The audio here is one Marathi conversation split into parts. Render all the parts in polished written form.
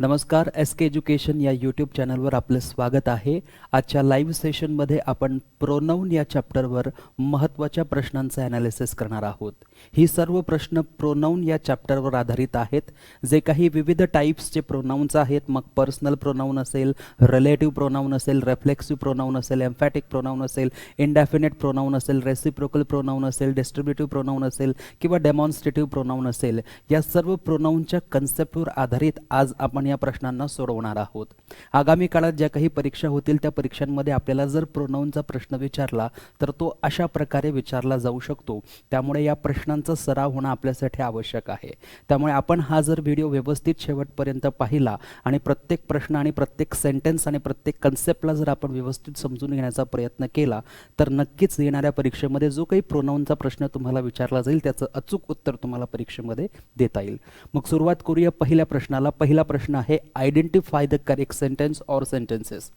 नमस्कार, एस के एज्युकेशन या यूट्यूब चॅनलवर आपले स्वागत आहे। आजच्या लाईव्ह सेशनमध्ये आपण प्रोनाउन या चॅप्टरवर महत्त्वाच्या प्रश्नांचे ॲनालिसिस करणार आहोत। ही सर्व प्रश्न प्रोनाउन या चॅप्टरवर आधारित आहेत। जे काही विविध टाइप्सचे प्रोनाउन्स आहेत, मग पर्सनल प्रोनाउन असेल, रिलेटिव्ह प्रोनाउन असेल, रिफ्लेक्सिव्ह प्रोनाउन असेल, एम्फॅटिक प्रोनाउन असेल, इंडेफिनिट प्रोनाउन असेल, रेसिप्रोकल प्रोनाउन असेल, डिस्ट्रीब्युटिव्ह प्रोनाउन असेल किंवा डेमॉन्स्ट्रेटिव्ह प्रोनाउन असेल, या सर्व प्रोनाउनच्या कन्सेप्टवर आधारित आज आपण या प्रश्नांना सोडवणार आहोत। आगामी काळात ज्या काही परीक्षा होतील त्या परीक्षांमध्ये आपल्याला जर प्रोनाउनचा प्रश्न विचारला तर तो अशा प्रकारे विचारला जाऊ शकतो। त्यामुळे या प्रश्नांचा सराव होणे आपल्यासाठी आवश्यक आहे। त्यामुळे आपण हा जर व्हिडिओ व्यवस्थित शेवटपर्यंत पाहिला आणि प्रत्येक प्रश्न आणि प्रत्येक सेंटेन्स आणि प्रत्येक कन्सेप्टला जर आपण व्यवस्थित समजून घेण्याचा प्रयत्न केला तर नक्कीच येणाऱ्या परीक्षेमध्ये जो काही प्रोनाउनचा प्रश्न तुम्हाला विचारला जाईल त्याचं अचूक उत्तर तुम्हाला परीक्षेमध्ये देता येईल। मग सुरुवात करूया पहिल्या प्रश्नाला। पहिला प्रश्न आहे identify the correct sentence or sentences.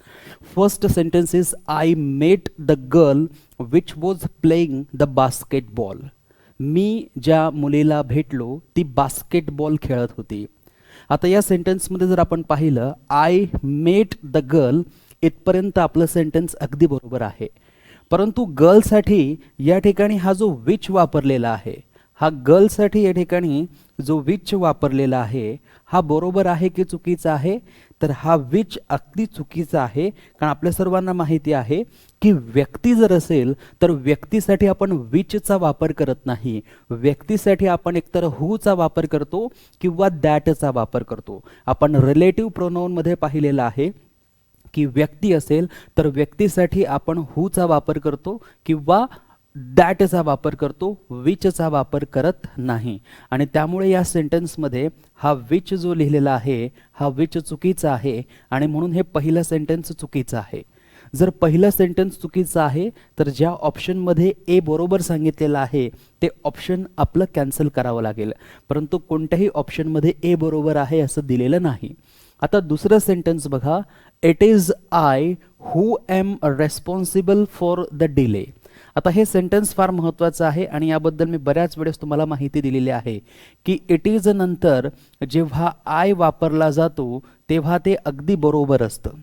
First sentence is I met the girl which was playing the basketball. मी ज्या मुलीला भेटलो ती बास्केटबॉल खेळत होती। आता या सेंटेन्समध्ये जर आपण पाहिलं आय मेट द गर्ल इथपर्यंत आपलं सेंटेन्स अगदी बरोबर आहे, परंतु गर्लसाठी या ठिकाणी हा जो विच वापरलेला आहे, हा गर्लसाठी या ठिकाणी जो विच वापरलेला आहे हा बरोबर आहे की चुकीचा आहे? तर हा विच अगदी चुकीचा आहे, कारण आपल्या सर्वांना माहिती आहे की व्यक्ती जर असेल तर व्यक्तीसाठी आपण विचचा वापर करत नाही। व्यक्तीसाठी आपण एकतर हूचा वापर करतो किंवा दॅटचा वापर करतो। आपण रिलेटिव्ह प्रोनाउनमध्ये पाहिलेलं आहे की व्यक्ती असेल तर व्यक्तीसाठी आपण हूचा वापर करतो किंवा दॅटचा वापर करतो, विचचा वापर करत नाही। आणि त्यामुळे या सेंटेन्समध्ये हा विच जो लिहिलेला आहे हा विच चुकीचा आहे आणि म्हणून हे पहिलं सेंटेन्स चुकीचं आहे। जर पहिलं सेंटेन्स चुकीचं आहे तर ज्या ऑप्शनमध्ये ए बरोबर सांगितलेलं आहे ते ऑप्शन आपलं कॅन्सल करावं लागेल, परंतु कोणत्याही ऑप्शनमध्ये ए बरोबर आहे असं दिलेलं नाही। आता दुसरं सेंटेन्स बघा, it is I who M responsible for the delay. आता हे सेंटेन्स फार महत्त्वाचं आहे आणि याबद्दल मी बऱ्याच वेळेस तुम्हाला माहिती दिलेली आहे की इट इज नंतर जेव्हा आय वापरला जातो तेव्हा ते अगदी बरोबर असतं।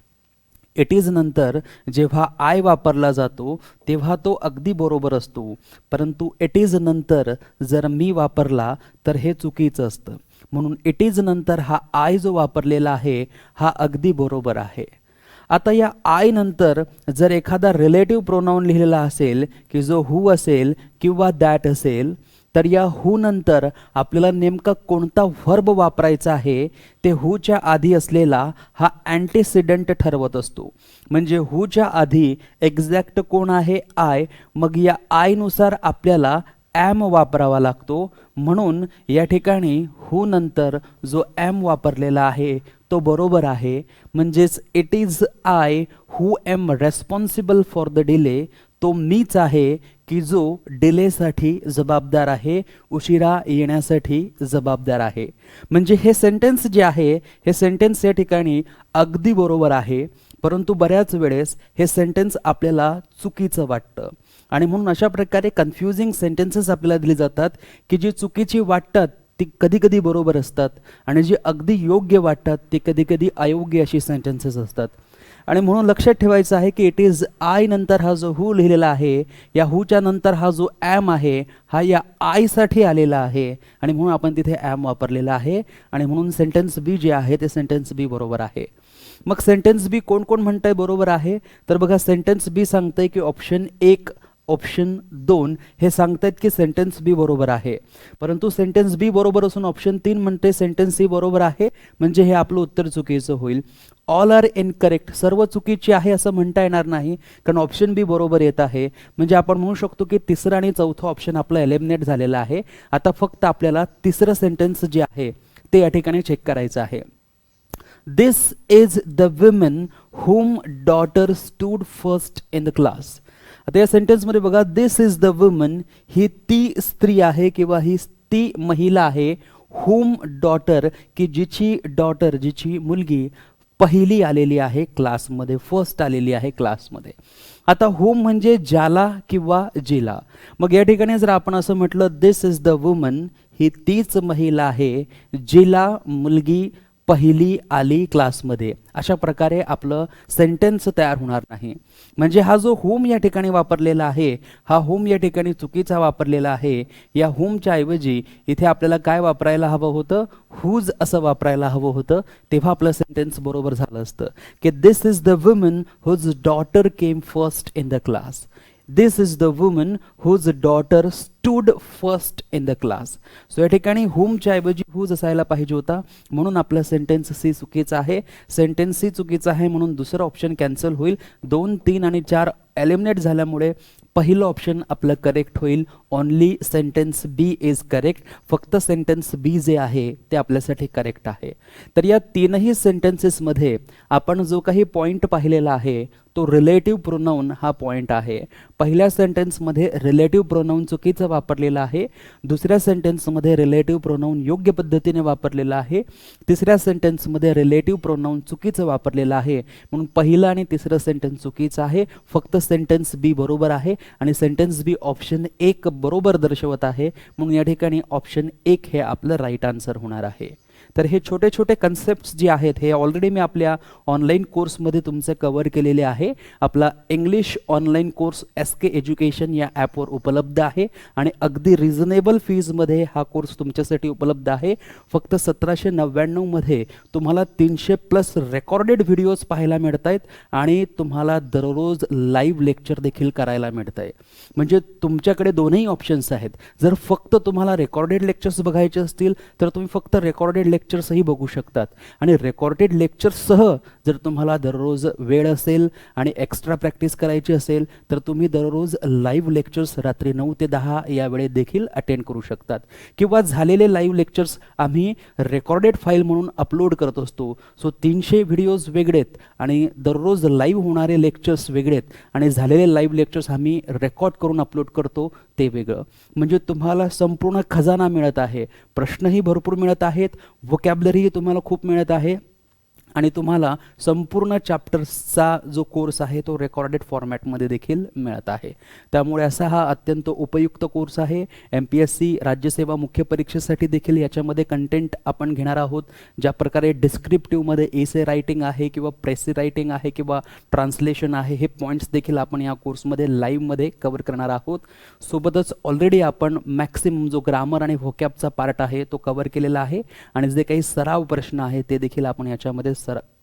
इट इज नंतर जेव्हा आय वापरला जातो तेव्हा तो अगदी बरोबर असतो, परंतु इट इज नंतर जर मी वापरला तर हे चुकीचं असतं। म्हणून इट इज नंतर हा आय जो वापरलेला आहे हा अगदी बरोबर आहे। आता या आय नंतर जर एखादा रिलेटिव्ह प्रोनाउन लिहिलेला असेल की जो हू असेल किंवा दॅट असेल तर या हू नंतर आपल्याला नेमका कोणता व्हर्ब वापरायचा आहे ते हूच्या आधी असलेला हा अँटीसिडंट ठरवत असतो। म्हणजे हूच्या आधी एक्झॅक्ट कोण आहे? आय। मग या आय नुसार आपल्याला ॲम वापरावा लागतो। म्हणून या ठिकाणी हू नंतर जो ॲम वापरलेला आहे तो बरोबर आहे। म्हणजेच it is I who M responsible for the delay, तो मीच आहे की जो डिलेसाठी जबाबदार आहे, उशिरा येण्यासाठी जबाबदार आहे। म्हणजे हे सेंटेन्स जे आहे हे सेंटेन्स या ठिकाणी अगदी बरोबर आहे, परंतु बऱ्याच वेळेस हे सेंटेन्स आपल्याला चुकीचं वाटतं आणि म्हणून अशा प्रकारे कन्फ्युजिंग सेंटेन्सेस आपल्याला दिली जातात की जी चुकीची वाटतात ती कधी कधी बरोबर असतात आणि जी अगदी योग्य वाटतात ती कधी कधी अयोग्य अशी सेंटेन्सेस असतात। आणि म्हणून लक्षात ठेवायचं आहे की इट इज आय नंतर हा जो हू लिहिलेला आहे या हूच्या नंतर हा जो ॲम आहे हा या आयसाठी आलेला आहे आणि म्हणून आपण तिथे ॲम वापरलेला आहे आणि म्हणून सेंटेन्स बी जे आहे ते सेंटेन्स बी बरोबर आहे। मग सेंटेन्स बी कोण कोण म्हणतंय बरोबर आहे? तर बघा, सेंटेन्स बी सांगतंय की ऑप्शन 1 ऑप्शन 2 हे सांगतायत की सेंटेन्स बी बरोबर आहे, परंतु सेंटेन्स बी बरोबर असून ऑप्शन 3 म्हणते सेंटेन्स सी बरोबर आहे, म्हणजे हे आपलं उत्तर चुकीचं होईल। ऑल आर इनकरेक्ट, सर्व चुकीची आहे असं म्हणता येणार नाही, कारण ऑप्शन बी बरोबर येत आहे। म्हणजे आपण म्हणू शकतो की तिसरं आणि चौथं ऑप्शन आपलं एलिमिनेट झालेलं आहे। आता फक्त आपल्याला तिसरं सेंटेन्स जे आहे ते या ठिकाणी चेक करायचं आहे। This is the woman whom daughter stood first in the class। आता या सेंटेन्समध्ये बघा, दिस इज द वुमन ही ती स्त्री आहे किंवा ही ती महिला आहे, whom daughter की जिची डॉटर जिची मुलगी पहिली आलेली आहे क्लासमध्ये, फर्स्ट आलेली आहे क्लासमध्ये। आता whom म्हणजे ज्याला किंवा जिला। मग या ठिकाणी जर आपण असं म्हटलं दिस इज द वुमन ही तीच महिला आहे जिला मुलगी पहिली आली क्लासमध्ये, अशा प्रकारे आपलं सेंटेन्स तयार होणार नाही. म्हणजे हा जो होम या ठिकाणी वापरलेला आहे, हा होम या ठिकाणी चुकीचा वापरलेला आहे. या होमच्या ऐवजी इथे आपल्याला काय वापरायला हवं होतं, हुज असं वापरायला हवं होतं. तेव्हा आपलं सेंटेन्स बरोबर झालं असतं की this is the woman whose daughter came first in the class. This is the woman whose daughter stood first in the class. So या ठिकाणी होमच्या ऐवजी हुज असायला पाहिजे होता, म्हणून आपला सेंटेन्स सी चुकीचा आहे. सेंटेन्स सी चुकीचा आहे म्हणून दुसरं ऑप्शन कॅन्सल होईल. 2, 3 आणि 4 एलिमिनेट झाल्यामुळे पहिलं ऑप्शन आपलं करेक्ट होईल. Only sentence B is correct. फक्त सेंटेन्स बी जे आहे ते आपल्यासाठी करेक्ट आहे. तर या तीनही सेंटेन्सेसमध्ये आपण जो काही पॉईंट पाहिलेला आहे तो रिलेटिव्ह प्रोनाऊन हा पॉईंट आहे. पहिल्या सेंटेन्समध्ये रिलेटिव्ह प्रोनाऊन चुकीचं वापरलेलं आहे. दुसऱ्या सेंटेन्समध्ये रिलेटिव्ह प्रोनाऊन योग्य पद्धतीने वापरलेला आहे. तिसऱ्या सेंटेन्समध्ये रिलेटिव्ह प्रोनाऊन चुकीचं वापरलेलं आहे. म्हणून पहिलं आणि तिसरं सेंटेन्स चुकीचं आहे. फक्त सेंटेन्स बी बरोबर आहे आणि सेंटेन्स बी ऑप्शन 1 बरोबर दर्शवत आहे. म्हणून या ठिकाणी ऑप्शन 1 हे आपलं राईट आन्सर होणार आहे. तर हे छोटे छोटे कन्सेप्ट्स जे आहेत हे ऑलरेडी मी आपल्या ऑनलाईन कोर्समध्ये तुमचे कव्हर केलेले आहे. आपला English online course SK education या ॲपवर उपलब्ध आहे आणि अगदी रिझनेबल फीजमध्ये हा कोर्स तुमच्यासाठी उपलब्ध आहे. फक्त 1799 मध्ये तुम्हाला 300+ रेकॉर्डेड व्हिडिओज पाहायला मिळत आहेत आणि तुम्हाला दररोज लाईव्ह लेक्चर देखील करायला मिळत आहे. म्हणजे तुमच्याकडे दोनही ऑप्शन्स आहेत. जर फक्त तुम्हाला रेकॉर्डेड लेक्चर्स बघायचे असतील तर तुम्ही फक्त रेकॉर्डेड लेक्चर्सही बघू शकतात आणि रेकॉर्डेड लेक्चर्ससह जर तुम्हाला दररोज वेळ असेल आणि एक्स्ट्रा प्रॅक्टिस करायची असेल तर तुम्ही दररोज लाईव्ह लेक्चर्स रात्री 9 ते 10 या वेळेत देखील अटेंड करू शकतात. किंवा झालेले लाईव्ह लेक्चर्स आम्ही रेकॉर्डेड फाईल म्हणून अपलोड करत असतो. सो 300 व्हिडिओज वेगळेत आणि दररोज लाईव्ह होणारे लेक्चर्स वेगळेत आणि झालेले लाईव्ह लेक्चर्स आम्ही रेकॉर्ड करून अपलोड करतो ते वेगळं. म्हणजे तुम्हाला संपूर्ण खजाना मिळत आहे. प्रश्नही भरपूर मिळत आहेत, व्होकॅब्लरी तुम्हाला खूप मिळत आहे आणि तुम्हाला संपूर्ण चॅप्टर्सचा जो कोर्स आहे तो रेकॉर्डेड फॉर्मॅटमध्ये देखील मिळत आहे. त्यामुळे असा हा अत्यंत उपयुक्त कोर्स आहे. MPSC राज्यसेवा मुख्य परीक्षेसाठी देखील याच्यामध्ये कंटेंट आपण घेणार आहोत. ज्या प्रकारे डिस्क्रिप्टिव्हमध्ये एसे रायटिंग आहे किंवा प्रेसी रायटिंग आहे किंवा ट्रान्सलेशन आहे, हे पॉईंट्स देखील आपण या कोर्समध्ये लाईव्हमध्ये कव्हर करणार आहोत. सोबतच ऑलरेडी आपण मॅक्सिमम जो ग्रामर आणि व्होकॅबचा पार्ट आहे तो कव्हर केलेला आहे आणि जे काही सराव प्रश्न आहे ते देखील आपण याच्यामध्ये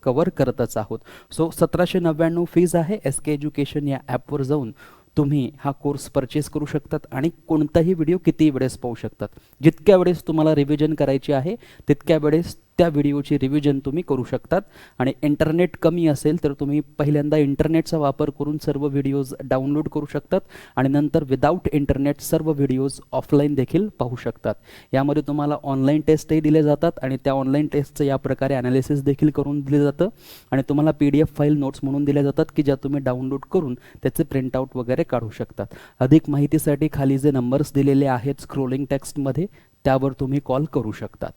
कव्हर करतच आहोत. सो 1799 फीज आहे. SK एज्युकेशन या ॲपवर जाऊन तुम्ही हा कोर्स परचेस करू शकतात आणि कोणताही व्हिडिओ कितीही वेळेस पाहू शकतात. जितक्या वेळेस तुम्हाला रिव्हिजन करायची आहे तितक्या वेळेस त्या व्हिडिओची रिव्हिजन तुम्ही करू शकतात. आणि इंटरनेट कमी असेल तर तुम्ही पहिल्यांदा इंटरनेटचा वापर करून सर्व व्हिडिओज डाउनलोड करू शकतात आणि नंतर विदाऊट इंटरनेट सर्व व्हिडिओज ऑफलाईन देखील पाहू शकतात. यामध्ये तुम्हाला ऑनलाईन टेस्टही दिले जातात आणि त्या ऑनलाईन टेस्टचं या प्रकारे ॲनालिसिस देखील करून दिले जातं आणि तुम्हाला PDF फाईल नोट्स म्हणून दिल्या जातात की ज्या तुम्ही डाउनलोड करून त्याचे प्रिंटआउट वगैरे काढू शकतात. अधिक माहितीसाठी खाली जे नंबर्स दिलेले आहेत स्क्रोलिंग टेक्स्टमध्ये त्यावर तुम्ही कॉल करू शकतात.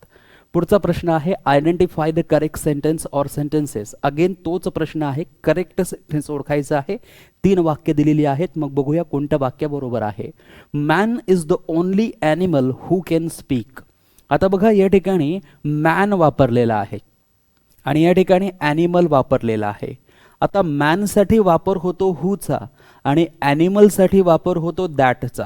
पुढचा प्रश्न आहे identify the correct sentence or sentences. Again तोच प्रश्न आहे. करेक्ट सेंटेन्स ओळखायचा आहे. 3 वाक्य दिलेली आहेत. मग बघूया कोणत्या वाक्याबरोबर आहे. Man is the only animal who can speak. आता बघा या ठिकाणी मॅन वापरलेला आहे आणि या ठिकाणी ॲनिमल वापरलेला आहे. आता मॅनसाठी वापर होतो हूचा आणि ॲनिमलसाठी वापर होतो दॅटचा.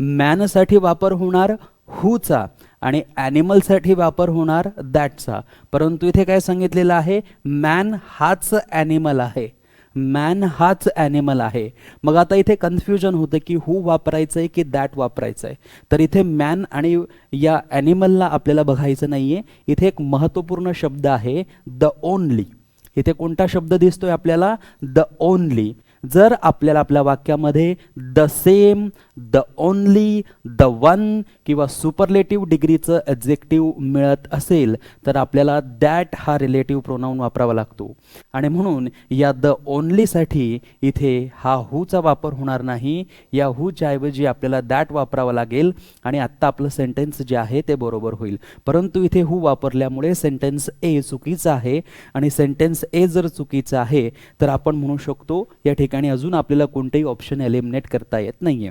मॅनसाठी वापर होणार हूचा आणि ॲनिमलसाठी वापर होणार दॅटचा. परंतु इथे काय सांगितलेलं आहे, मॅन हाच ॲनिमल आहे. मॅन हाच ॲनिमल आहे. मग आता इथे कन्फ्युजन होतं की हू वापरायचं आहे की दॅट वापरायचं आहे. तर इथे मॅन आणि या ॲनिमलला आपल्याला बघायचं नाही आहे. इथे एक महत्त्वपूर्ण शब्द आहे द ओनली. इथे कोणता शब्द दिसतोय आपल्याला, द ओनली. जर आपल्याला आपल्या वाक्यामध्ये the same, the only, the one किंवा सुपरलेटिव्ह डिग्रीचं ॲडजेक्टिव्ह मिळत असेल तर आपल्याला दॅट हा रिलेटिव्ह प्रोनाऊन वापरावा लागतो आणि म्हणून या द ओनलीसाठी इथे हा हूचा वापर होणार नाही. या हूच्या ऐवजी आपल्याला दॅट वापरावा लागेल आणि आत्ता आपलं सेंटेन्स जे आहे ते बरोबर होईल. परंतु इथे हू वापरल्यामुळे सेंटेन्स ए चुकीचा आहे आणि सेंटेन्स ए जर चुकीचा आहे तर आपण म्हणू शकतो या ठिकाणी अजून आपल्याला कोणतेही ऑप्शन एलिमिनेट करता येत नाहीये.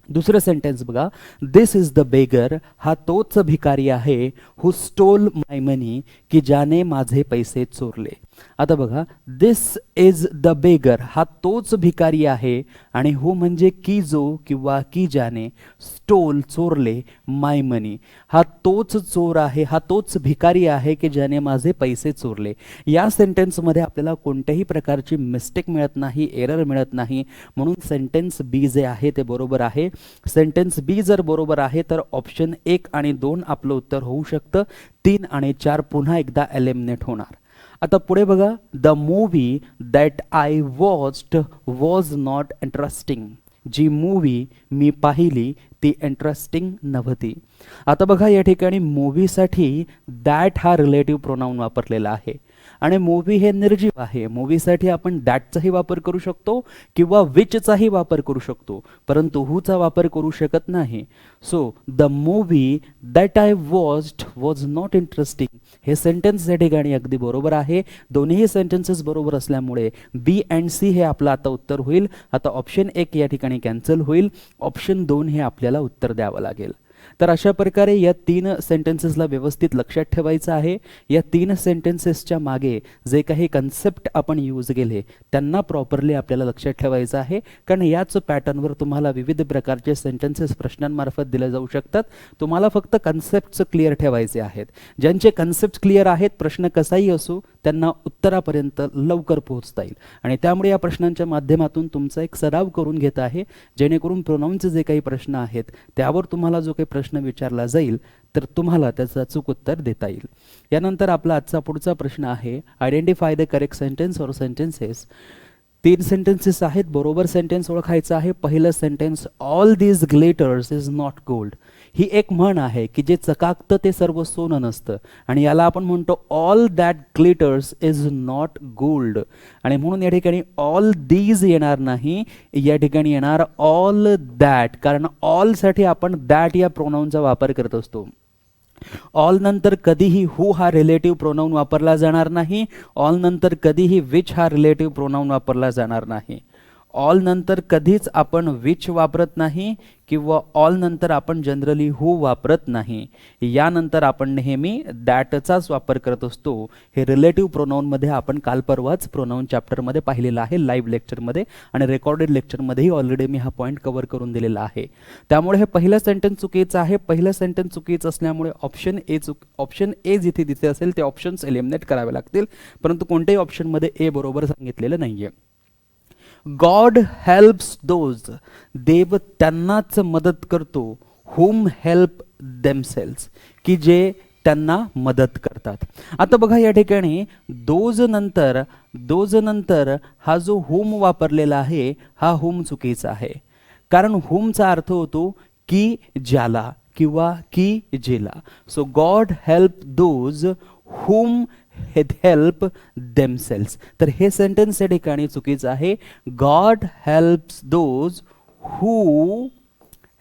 दुसरं सेंटेन्स बघा, दिस इज द बेगर, हा तोच भिकारी आहे, हु स्टोल माय मनी, की ज्याने माझे पैसे चोरले. आता बघा, दिस इज द बेगर, हा तोच भिकारी आहे, आणि हु म्हणजे की जो किंवा की ज्याने, स्टोल चोरले, माय मनी, हा तोच चोर आहे, हा तोच भिकारी आहे की ज्याने माझे पैसे चोरले. या सेंटेन्समध्ये आपल्याला कोणत्याही प्रकारची मिस्टेक मिळत नाही, एरर मिळत नाही, म्हणून सेंटेन्स बी जे आहे ते बरोबर आहे. सेंटेन्स बी जर बरोबर आहे तर ऑप्शन 1 आणि 2 आपलं उत्तर होऊ शकतं. 3 आणि 4 पुन्हा एकदा एलिमिनेट होणार. आता पुढे बघा, the movie that I watched was not interesting, जी मूवी मी पाहिली ती इंटरेस्टिंग नव्हती. आता बघा, या ठिकाणी मूवीसाठी दॅट हा रिलेटिव्ह प्रोनाउन वापरलेला आहे, आणि मूवी हे निर्जीव आहे. मूवीसाठी आपण दॅटचाही वापर करू शकतो किंवा विचचाही वापर करू शकतो, परंतु हुचा वापर करू शकत नाही. So the movie that I watched was not interesting हे सेंटेन्स या ठिकाणी अगदी बरोबर आहे. दोन्ही सेंटेन्सेस बरोबर असल्यामुळे बी अँड सी हे आपलं आता उत्तर होईल. आता ऑप्शन 1 या ठिकाणी कॅन्सल होईल, ऑप्शन 2 हे आपल्याला उत्तर द्यावं लागेल. तर अशा प्रकारे या 3 सेंटेन्सेसला व्यवस्थित लक्षात ठेवायचं आहे. या 3 सेंटेन्सेसच्या मागे जे काही कन्सेप्ट आपण यूज केले त्यांना प्रॉपरली आपल्याला लक्षात ठेवायचं आहे, कारण याच पॅटर्नवर तुम्हाला विविध प्रकारचे सेंटेन्सेस प्रश्नांमार्फत दिले जाऊ शकतात. तुम्हाला फक्त कन्सेप्ट्स क्लिअर ठेवायचे आहेत. ज्यांचे कन्सेप्ट क्लिअर आहेत, प्रश्न कसाही असो, त्यांना उत्तरापर्यंत लवकर पोहोचता येईल. आणि त्यामुळे या प्रश्नांच्या माध्यमातून तुमचा एक सराव करून घेत आहे, जेणेकरून प्रोनाउनचे जे काही प्रश्न आहेत त्यावर तुम्हाला जो काही प्रश्न विचारला जाईल तर तुम्हाला त्याचं अचूक उत्तर देता येईल. यानंतर आपला आजचा पुढचा प्रश्न आहे, identify the correct sentence or sentences. 3 sentences आहेत, बरोबर सेंटेन्स ओळखायचं आहे. पहिलं sentence, all these glitters is not gold. ही एक म्हण आहे की जे चकाकतं ते सर्व सोनं नसतं, आणि याला आपण म्हणतो all that glitters is not gold. आणि म्हणून या ठिकाणी ऑल दीज येणार नाही, या ठिकाणी येणार ऑल दॅट, कारण ऑल साठी आपण दॅट या प्रोनाउनचा वापर करत असतो. ऑल नंतर कधीही हु हा रिलेटिव्ह प्रोनाउन वापरला जाणार नाही. ऑल नंतर कधीही विच हा रिलेटिव्ह प्रोनाउन वापरला जाणार नाही. ऑल नंतर कधीच आपण विच वापरत नाही, किंवा ऑल नंतर आपण जनरली हु वापरत नाही. यानंतर आपण नेहमी दॅटचाच वापर करत असतो. हे रिलेटिव्ह प्रोनाउनमध्ये आपण काल परवाच प्रोनाउन चॅप्टरमध्ये पाहिलेलं आहे, लाईव्ह लेक्चरमध्ये, आणि रेकॉर्डेड लेक्चरमध्येही ऑलरेडी मी हा पॉईंट कव्हर करून दिलेला आहे. त्यामुळे हे पहिलं सेंटेन्स चुकीचं आहे. पहिलं सेंटेन्स चुकीचं असल्यामुळे ऑप्शन ए जिथे तिथे असेल ते ऑप्शन्स एलिमिनेट करावे लागतील, परंतु कोणत्याही ऑप्शनमध्ये ए बरोबर सांगितलेलं नाहीये. गॉड हेल्प्स दोज, देव त्यांनाच मदत करतो, हुम हेल्प देमसेल्स, की जे त्यांना मदत करतात. आता बघा, या ठिकाणी दोज नंतर हा जो हुम वापरलेला आहे हा हुम चुकीचा आहे, कारण हुमचा अर्थ होतो की ज्याला किंवा की जेला. So God help those hmm help themselves. तर हे सेंटेन्स या ठिकाणी चुकीचं आहे. God helps those who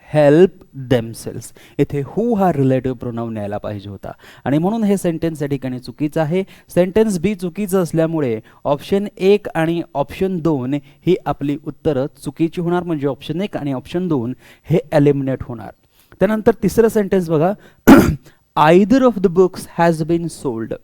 help themselves. इथे हू हा रिलेटिव्ह प्रोनाउन यायला पाहिजे होता, आणि म्हणून हे सेंटेन्स या ठिकाणी चुकीचं आहे. सेंटेन्स बी चुकीचं असल्यामुळे ऑप्शन 1 आणि ऑप्शन 2 ही आपली उत्तरं चुकीची होणार, म्हणजे ऑप्शन 1 आणि ऑप्शन 2 हे एलिमिनेट होणार. त्यानंतर तिसरं सेंटेन्स बघा, either of the books has been sold.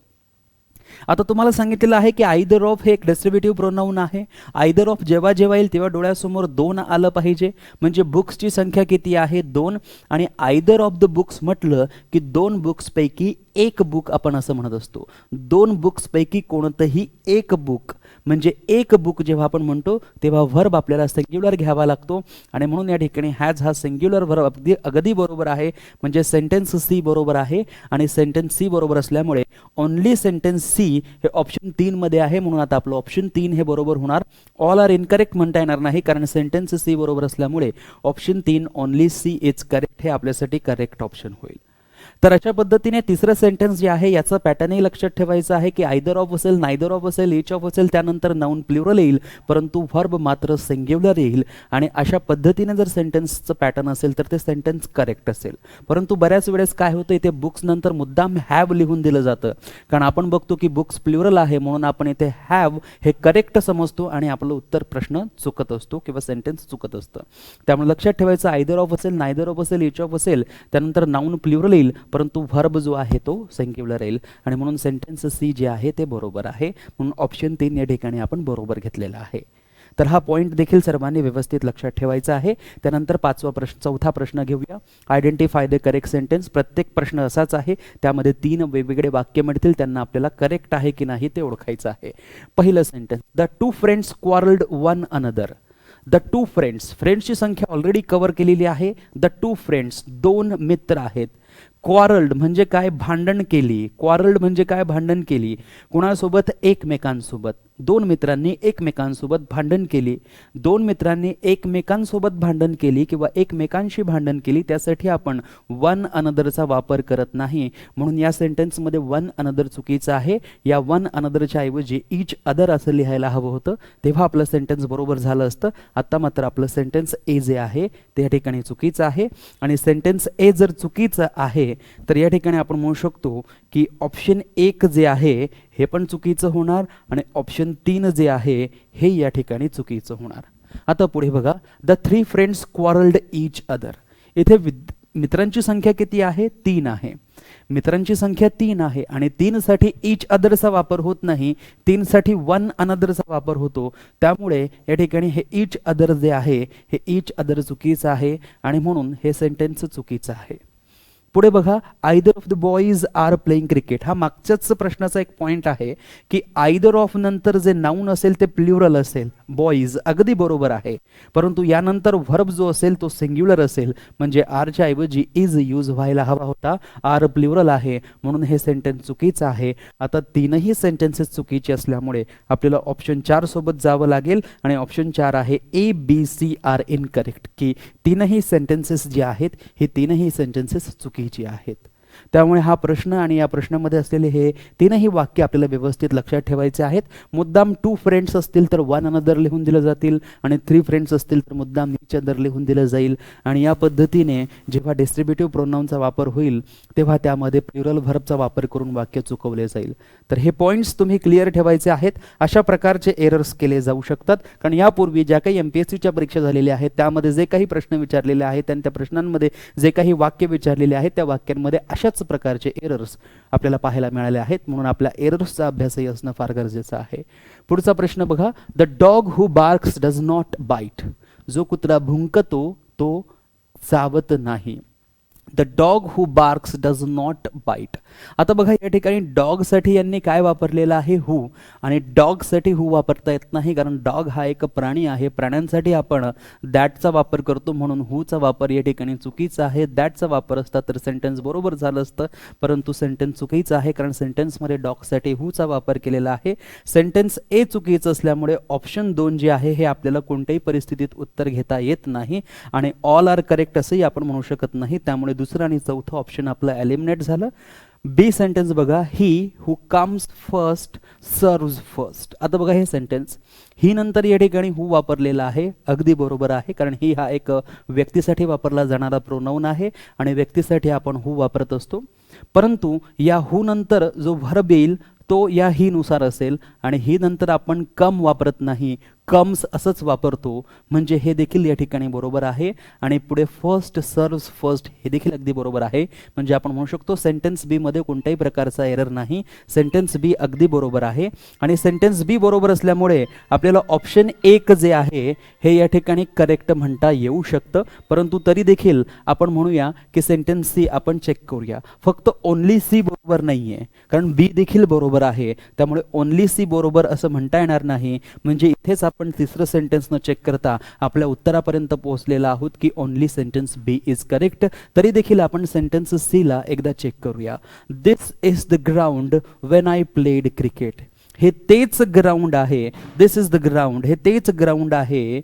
आता तुम्हाला सांगितलेलं आहे की आयदर ऑफ हे एक डेस्क्रिप्टिव्ह प्रोनाउन आहे. आयदर ऑफ जेव्हा जेव्हा येईल तेव्हा डोळ्यासमोर 2 आलं पाहिजे, म्हणजे बुक्सची संख्या किती आहे, 2. आणि आयदर ऑफ द बुक्स म्हटलं की 2 बुक्सपैकी एक बुक आपण असं म्हणत असतो. 2 बुक्सपैकी कोणतंही एक बुक, म्हणजे एक बुक जेव्हा आपण म्हणतो तेव्हा व्हर्ब आपल्याला सिंग्युलर घ्यावा लागतो, आणि म्हणून या ठिकाणी हॅज हा सिंग्युलर व्हर्ब अगदी बरोबर आहे, म्हणजे सेंटेन्स सी बरोबर आहे. आणि सेंटेन्स सी बरोबर असल्यामुळे ओनली सेंटेन्स सी हे ऑप्शन 3 मध्ये आहे, म्हणून आता आपलं ऑप्शन 3 हे बरोबर होणार. ऑल आर इनकरेक्ट म्हणता येणार नाही, कारण सेंटेन्स सी बरोबर असल्यामुळे option 3 only C is correct हे आपल्यासाठी करेक्ट ऑप्शन होईल. तर अशा पद्धतीने तिसरं सेंटेन्स जे आहे याचा पॅटर्नही लक्षात ठेवायचा आहे की आयदर ऑफ असेल, नायदर ऑफ असेल, इच ऑफ असेल, त्यानंतर नाउन प्लुरल येईल परंतु व्हर्ब मात्र सिंग्युलर येईल आणि अशा पद्धतीने जर सेंटेन्सचं पॅटर्न असेल तर ते सेंटेन्स करेक्ट असेल. परंतु बऱ्याच वेळेस काय होतं, इथे बुक्स नंतर मुद्दाम हॅव लिहून दिलं जातं, कारण आपण बघतो की बुक्स प्लुरल आहे म्हणून आपण इथे हॅव हे करेक्ट समजतो आणि आपलं उत्तर प्रश्न चुकत असतो किंवा सेंटेन्स चुकत असतं. त्यामुळे लक्षात ठेवायचं आयदर ऑफ असेल, नायदर ऑफ असेल, इच ऑफ असेल, त्यानंतर नाउन प्लुरल येईल परंतु व्हर्ब जो आहे तो सिंग्युलर येईल आणि म्हणून सेंटेन्स सी जे आहे ते बरोबर आहे. म्हणून ऑप्शन 3 या ठिकाणी आपण बरोबर घेतलेला आहे. तर हा पॉईंट देखील सर्वांनी व्यवस्थित लक्षात ठेवायचा आहे. त्यानंतर चौथा प्रश्न घेऊया. Identify the correct sentence. प्रत्येक प्रश्न असाच आहे, त्यामध्ये 3 वेगवेगळे वाक्य मिळतील, त्यांना आपल्याला करेक्ट आहे की नाही ते ओळखायचं आहे. पहिलं sentence, the two friends quarrelled one another. The two friends, फ्रेंड्सची संख्या ऑलरेडी कव्हर केलेली आहे. द टू फ्रेंड्स, 2 मित्र आहेत. क्वारल्ड म्हणजे काय, भांडण केली. क्वारल्ड म्हणजे काय, भांडण केली. कुणासोबत, एकमेकांसोबत. 2 मित्रांनी एकमेकांसोबत भांडण केली. 2 मित्रांनी एकमेकांसोबत भांडण केली किंवा एकमेकांशी भांडण केली, त्यासाठी आपण वन अनदरचा वापर करत नाही. म्हणून या सेंटेन्समध्ये वन अनदर चुकीचं आहे. या वन अनदरच्या ऐवजी इच अदर असं लिहायला हवं होतं, तेव्हा आपलं सेंटेन्स बरोबर झालं असतं. आता मात्र आपलं सेंटेन्स ए जे आहे ते या ठिकाणी चुकीचं आहे. आणि सेंटेन्स ए जर चुकीचं आहे तर या ठिकाणी आपण म्हणू शकतो की ऑप्शन 1 जे आहे हे पण चुकीचं होणार आणि ऑप्शन 3 जे आहे हे या ठिकाणी चुकीचं होणार. आता पुढे बघा, the 3 friends quarrelled each other. इथे मित्रांची संख्या किती आहे, 3 आहे. मित्रांची संख्या 3 आहे आणि 3 साठी ईच अदरचा वापर होत नाही, 3 साठी वन अनदरचा वापर होतो. त्यामुळे या ठिकाणी हे ईच अदर जे आहे हे ईच अदर चुकीचं आहे आणि म्हणून हे सेंटेन्स चुकीचं आहे. पुढे बघा, either of the boys are playing cricket. हा मागच्याच प्रश्नाचा एक पॉईंट आहे की आयदर ऑफ नंतर जे नाउन असेल ते प्लुरल असेल, बॉईज, अगदी बरोबर आहे. परंतु यानंतर व्हर्ब जो असेल तो सिंग्युलर असेल, म्हणजे आरच्या ऐवजी इज यूज व्हायला हवा होता. आर प्लुरल आहे म्हणून हे सेंटेन्स चुकीचं आहे. आता 3ही सेंटेन्सेस चुकीचे असल्यामुळे आपल्याला ऑप्शन 4 सोबत जावं लागेल आणि ऑप्शन 4 आहे A B C are incorrect, की 3ही सेंटेन्सेस जे आहेत हे 3ही सेंटेन्सेस चुकीची आहेत. त्यामुळे हा प्रश्न आणि या प्रश्नामध्ये असलेले हे 3ही वाक्य आपल्याला व्यवस्थित लक्षात ठेवायचे आहेत. मुद्दाम 2 फ्रेंड्स असतील तर वन अनदर लिहून दिलं जातील आणि 3 फ्रेंड्स असतील तर मुद्दाम ईच अदर लिहून दिलं जाईल. आणि या पद्धतीने जेव्हा डिस्ट्रीब्युटिव्ह प्रोनाउनचा वापर होईल तेव्हा त्यामध्ये प्लुरल व्हर्बचा वापर करून वाक्य चुकवले जाईल. तर हे पॉईंट्स तुम्ही क्लिअर ठेवायचे आहेत. अशा प्रकारचे एरर्स केले जाऊ शकतात, कारण यापूर्वी ज्या काही MPSCच्या परीक्षा झालेल्या आहेत त्यामध्ये जे काही प्रश्न विचारलेले आहेत आणि त्या प्रश्नांमध्ये जे काही वाक्य विचारलेले आहेत त्या वाक्यांमध्ये अशाच प्रकारचे एरर्स आपल्याला पाहायला मिळाले आहेत. म्हणून आपल्या एरर्सचा अभ्यासही असणं फार गरजेचं आहे. पुढचा प्रश्न बघा, the dog who barks does not bite. जो कुत्रा भुंकतो तो चावत नाही. The dog who barks does not bite. आता बघा या ठिकाणी डॉगसाठी यांनी काय वापरलेलं आहे, हू, आणि डॉगसाठी हू वापरता येत नाही, कारण डॉग हा एक प्राणी आहे. प्राण्यांसाठी आपण दॅटचा वापर करतो म्हणून हूचा वापर या ठिकाणी चुकीचा आहे. दॅटचा वापर असता तर सेंटेन्स बरोबर झालं असतं, परंतु सेंटेन्स चुकीचं आहे कारण सेंटेन्समध्ये डॉगसाठी हूचा वापर केलेला आहे. सेंटेन्स ए चुकीचं असल्यामुळे ऑप्शन 2 जे आहे हे आपल्याला कोणत्याही परिस्थितीत उत्तर घेता येत नाही आणि ऑल आर करेक्ट असंही आपण म्हणू शकत नाही. त्यामुळे दुसरं आणि चौथं ऑप्शन आपलं एलिमिनेट झालं. बी सेंटेन्स बघा, ही हू कम्स फर्स्ट सर्व्स फर्स्ट. आता बघा हे सेंटेन्स, ही नंतर या ठिकाणी हू वापरलेला आहे, अगदी बरोबर आहे, कारण ही हा एक व्यक्तीसाठी वापरला जाणारा प्रोनाउन आहे आणि व्यक्तीसाठी आपण हू वापरत असतो. परंतु या हू नंतर जो व्हर्ब येईल तो या ही नुसार असेल आणि ही नंतर आपण कम वापरत नाही, कम्स असंच वापरतो, म्हणजे हे देखील या ठिकाणी बरोबर आहे. आणि पुढे फर्स्ट सर्व्स फर्स्ट हे देखील अगदी बरोबर आहे. म्हणजे आपण म्हणू शकतो सेंटेन्स बी मध्ये कोणत्याही प्रकारचा एरर नाही, सेंटेन्स बी अगदी बरोबर आहे. आणि सेंटेन्स बी बरोबर असल्यामुळे आपल्याला ऑप्शन 1 जे आहे हे या ठिकाणी करेक्ट म्हणता येऊ शकतं. परंतु तरी देखील आपण म्हणूया की सेंटेन्स सी आपण चेक करूया. फक्त ओनली सी बरोबर नाहीये, कारण बी देखील बरोबर आहे. त्यामुळे ओनली सी बरोबर असं म्हणता येणार नाही. म्हणजे इथेच आपण तिसरं सेंटेन्स न चेक करता आपल्या उत्तरापर्यंत पोहोचलेला आहोत की only sentence B is correct. तरी देखील आपण सेंटेन्स सी ला एकदा चेक करूया. This is the ground when I played cricket. हे तेच ग्राउंड आहे, दिस इज द ग्राउंड, हे तेच ग्राउंड आहे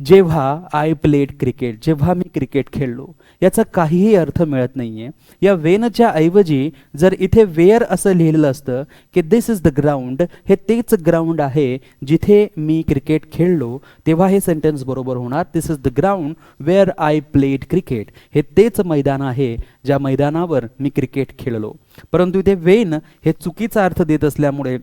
जेव्हा आय प्लेड क्रिकेट, जेव्हा मी क्रिकेट खेळलो, याचा काहीही अर्थ मिळत नाहीये. या वेनच्या ऐवजी जर इथे वेअर असं लिहिलेलं असतं की दिस इज द ग्राउंड, हे तेच ग्राउंड आहे जिथे मी क्रिकेट खेळलो, तेव्हा हे सेंटेन्स बरोबर होणार. This is the ground where I played cricket, हे तेच मैदान आहे ज्या मैदानावर मी क्रिकेट खेळलो. परंतु इथे वेन हे चुकीचा अर्थ देत असल्यामुळे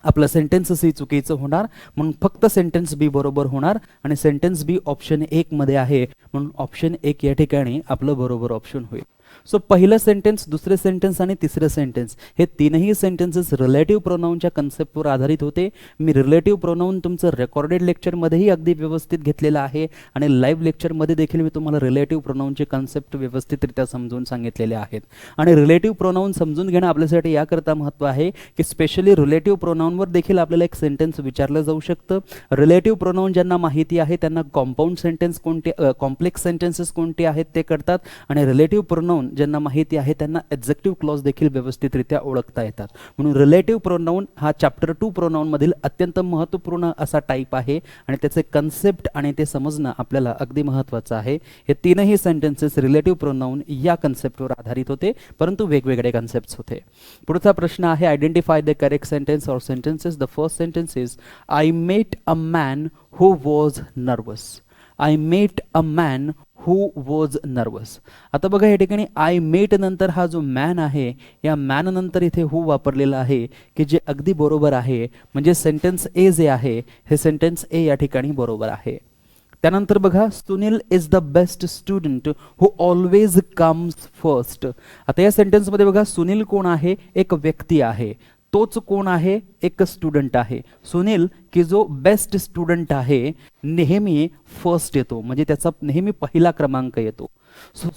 आपलं सेंटेन्स सी चुकीचं होणार, म्हणून फक्त सेंटेन्स बी बरोबर होणार. आणि सेंटेन्स बी ऑप्शन 1 मध्ये आहे, म्हणून ऑप्शन 1 या ठिकाणी आपलं बरोबर ऑप्शन होईल. सो पहिलं सेंटेन्स, दुसरे सेंटेन्स आणि तिसरं सेंटेन्स हे तीनही सेंटेन्सेस रिलेटिव्ह प्रोनाऊनच्या कन्सेप्टवर आधारित होते. मी रिलेटिव्ह प्रोनाऊन तुमचं रेकॉर्डेड लेक्चरमध्येही अगदी व्यवस्थित घेतलेलं आहे आणि लाईव्ह लेक्चरमध्ये देखील मी तुम्हाला रिलेटिव्ह प्रोनाऊनचे कन्सेप्ट व्यवस्थितरित्या समजून सांगितलेले आहेत. आणि रिलेटिव्ह प्रोनाऊन समजून घेणं आपल्यासाठी याकरता महत्त्व आहे की स्पेशली रिलेटिव्ह प्रोनाऊनवर देखील आपल्याला एक सेंटेन्स विचारलं जाऊ शकतं. रिलेटिव्ह प्रोनाऊन ज्यांना माहिती आहे त्यांना कॉम्पाऊंड सेंटेन्स कोणते, कॉम्प्लेक्स सेंटेन्सेस कोणते आहेत ते कळतात. आणि रिलेटिव्ह प्रोनाऊन ज्यांना माहिती आहे त्यांना एक्झेक्टिव्ह क्लॉज देखील व्यवस्थितरित्या ओळखता येतात. म्हणून रिलेटिव्ह प्रोनाऊन हा चॅप्टर 2 प्रोनाऊन मधील अत्यंत महत्त्वपूर्ण असा टाईप आहे आणि त्याचे कन्सेप्ट आणि ते समजणं आपल्याला अगदी महत्त्वाचं आहे. हे तीनही सेंटेन्सेस रिलेटिव्ह प्रोनाऊन या कन्सेप्टवर आधारित होते, परंतु वेगवेगळे कन्सेप्ट्स होते. पुढचा प्रश्न आहे identify the correct sentence or sentences. The first sentence is I met a man who was nervous. I met a man who was nervous. आता बघा या ठिकाणी आय मेट नंतर हा जो मॅन आहे, या मॅन नंतर इथे हू वापरलेला आहे की जे अगदी बरोबर आहे. म्हणजे सेंटेन्स ए जे आहे हे सेंटेन्स ए या ठिकाणी बरोबर आहे. त्यानंतर बघा Sunil is the best student who always comes first. आता या सेंटेन्समध्ये बघा सुनील कोण आहे, एक व्यक्ती आहे. तोच कोण आहे, एक स्टुडंट आहे. सुनील की जो बेस्ट स्टुडंट आहे नेहमी फर्स्ट येतो, म्हणजे त्याचा नेहमी पहिला क्रमांक येतो.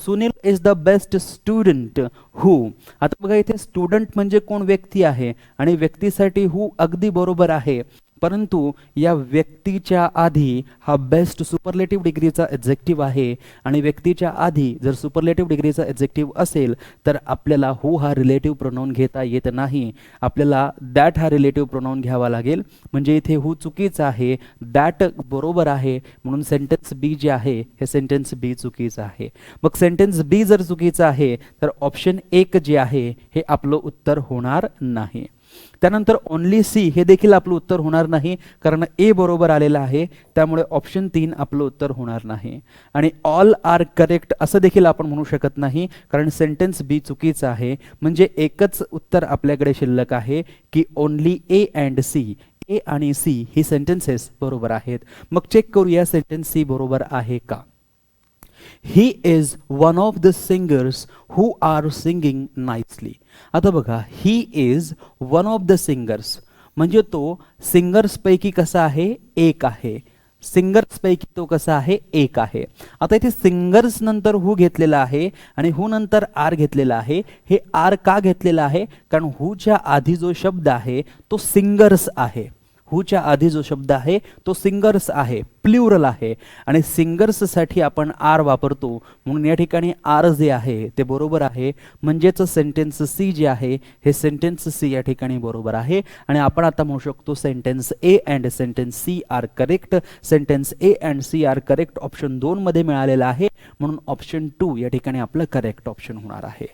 Sunil is the best student हू. आता बघा इथे स्टुडंट म्हणजे कोण, व्यक्ती आहे आणि व्यक्तीसाठी हू अगदी बरोबर आहे. परंतु या व्यक्तीच्या आधी हा बेस्ट सुपरलेटिव्ह डिग्रीचा एक्झेक्टिव्ह आहे आणि व्यक्तीच्या आधी जर सुपरलेटिव्ह डिग्रीचा एक्झेक्टिव्ह असेल तर आपल्याला हू हा रिलेटिव्ह प्रोनाऊन घेता येत नाही. आपल्याला दॅट हा रिलेटिव्ह प्रोनाऊन घ्यावा लागेल. म्हणजे इथे हू चुकीचं आहे, दॅट बरोबर आहे, म्हणून सेंटेन्स बी जे आहे हे सेंटेन्स बी चुकीचं आहे. मग सेंटेन्स बी जर चुकीचं आहे तर ऑप्शन 1 जे आहे हे आपलं उत्तर होणार नाही. त्यानंतर ओनली सी हे देखील आपलं उत्तर होणार नाही, कारण ए बरोबर आलेलं आहे, त्यामुळे ऑप्शन 3 आपलं उत्तर होणार नाही. आणि ऑल आर करेक्ट असं देखील आपण म्हणू शकत नाही, कारण सेंटेन्स बी चुकीचं आहे. म्हणजे एकच उत्तर आपल्याकडे शिल्लक आहे की ओनली ए अँड सी. ए आणि सी ही सेंटेन्सेस बरोबर आहेत. मग चेक करूया सेंटेन्स सी बरोबर आहे का. He is one of the singers who are singing nicely. आता बघा he is one of the singers म्हणजे तो सिंगर्स पैकी कसा आहे, एक आहे. सिंगर्स पैकी तो कसा आहे, एक आहे. आता इथे सिंगर्स नंतर हू घेतलेला आहे आणि हू नंतर आर घेतलेला आहे. हे आर का घेतलेला आहे, कारण हूच्या आधी जो शब्द आहे तो सिंगर्स आहे. हूच्या आधी जो शब्द आहे तो सिंगर्स आहे, प्लुरल आहे आणि सिंगर्ससाठी आपण आर वापरतो, म्हणून या ठिकाणी आर जे आहे ते बरोबर आहे. म्हणजेच सेंटेन्स सी जे आहे हे सेंटेन्स सी या ठिकाणी बरोबर आहे. आणि आपण आता म्हणू शकतो sentence A and sentence C are correct. Sentence A and C are correct option 2 मध्ये मिळालेला आहे, म्हणून ऑप्शन 2 या ठिकाणी आपलं करेक्ट ऑप्शन होणार आहे.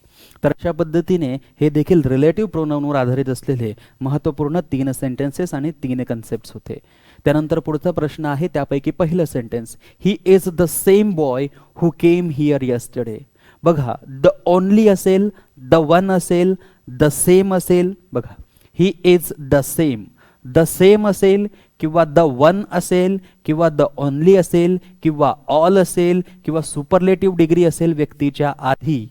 तर अशा पद्धतीने हे देखील रिलेटिव्ह प्रोनाऊनवर आधारित असलेले महत्त्वपूर्ण 3 सेंटेन्सेस आणि 3 कन्सेप्ट्स होते. त्यानंतर पुढचा प्रश्न आहे त्यापैकी पहिलं sentence, he is the same boy who came here yesterday. बघा द ओनली असेल, द वन असेल, द सेम असेल. बघा he is the same, the same असेल किंवा द वन असेल किंवा द ओनली असेल किंवा ऑल असेल किंवा सुपरलेटिव्ह डिग्री असेल व्यक्तीच्या आधी,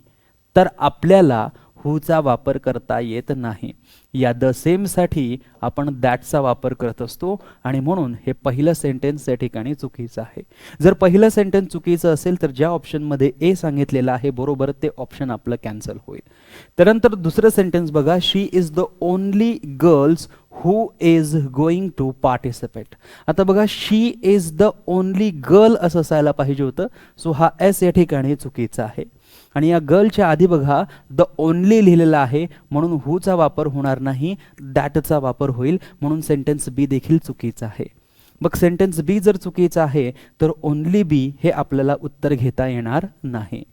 तर आपल्याला हूचा वापर करता येत नाही. या द सेम साठी आपण दॅटचा वापर करत असतो आणि म्हणून हे पहिलं सेंटेन्स या ठिकाणी चुकीचं आहे. जर पहिलं सेंटेन्स चुकीचं असेल तर ज्या ऑप्शनमध्ये ए सांगितलेलं आहे बरोबर ते ऑप्शन आपलं कॅन्सल होईल. त्यानंतर दुसरं सेंटेन्स बघा, she is the only girls who is going to participate. आता बघा she is the only girl असं असायला पाहिजे होतं, सो हा एस या ठिकाणी चुकीचा आहे. आणि या गर्लच्या आधी बघा द ओनली लिहिलेला आहे, म्हणून हूचा वापर होणार नाही, दॅटचा वापर होईल, म्हणून सेंटेन्स बी देखील चुकीचा आहे. मग सेंटेन्स बी जर चुकीचा आहे तर ओनली बी हे आपल्याला उत्तर घेता येणार नाही.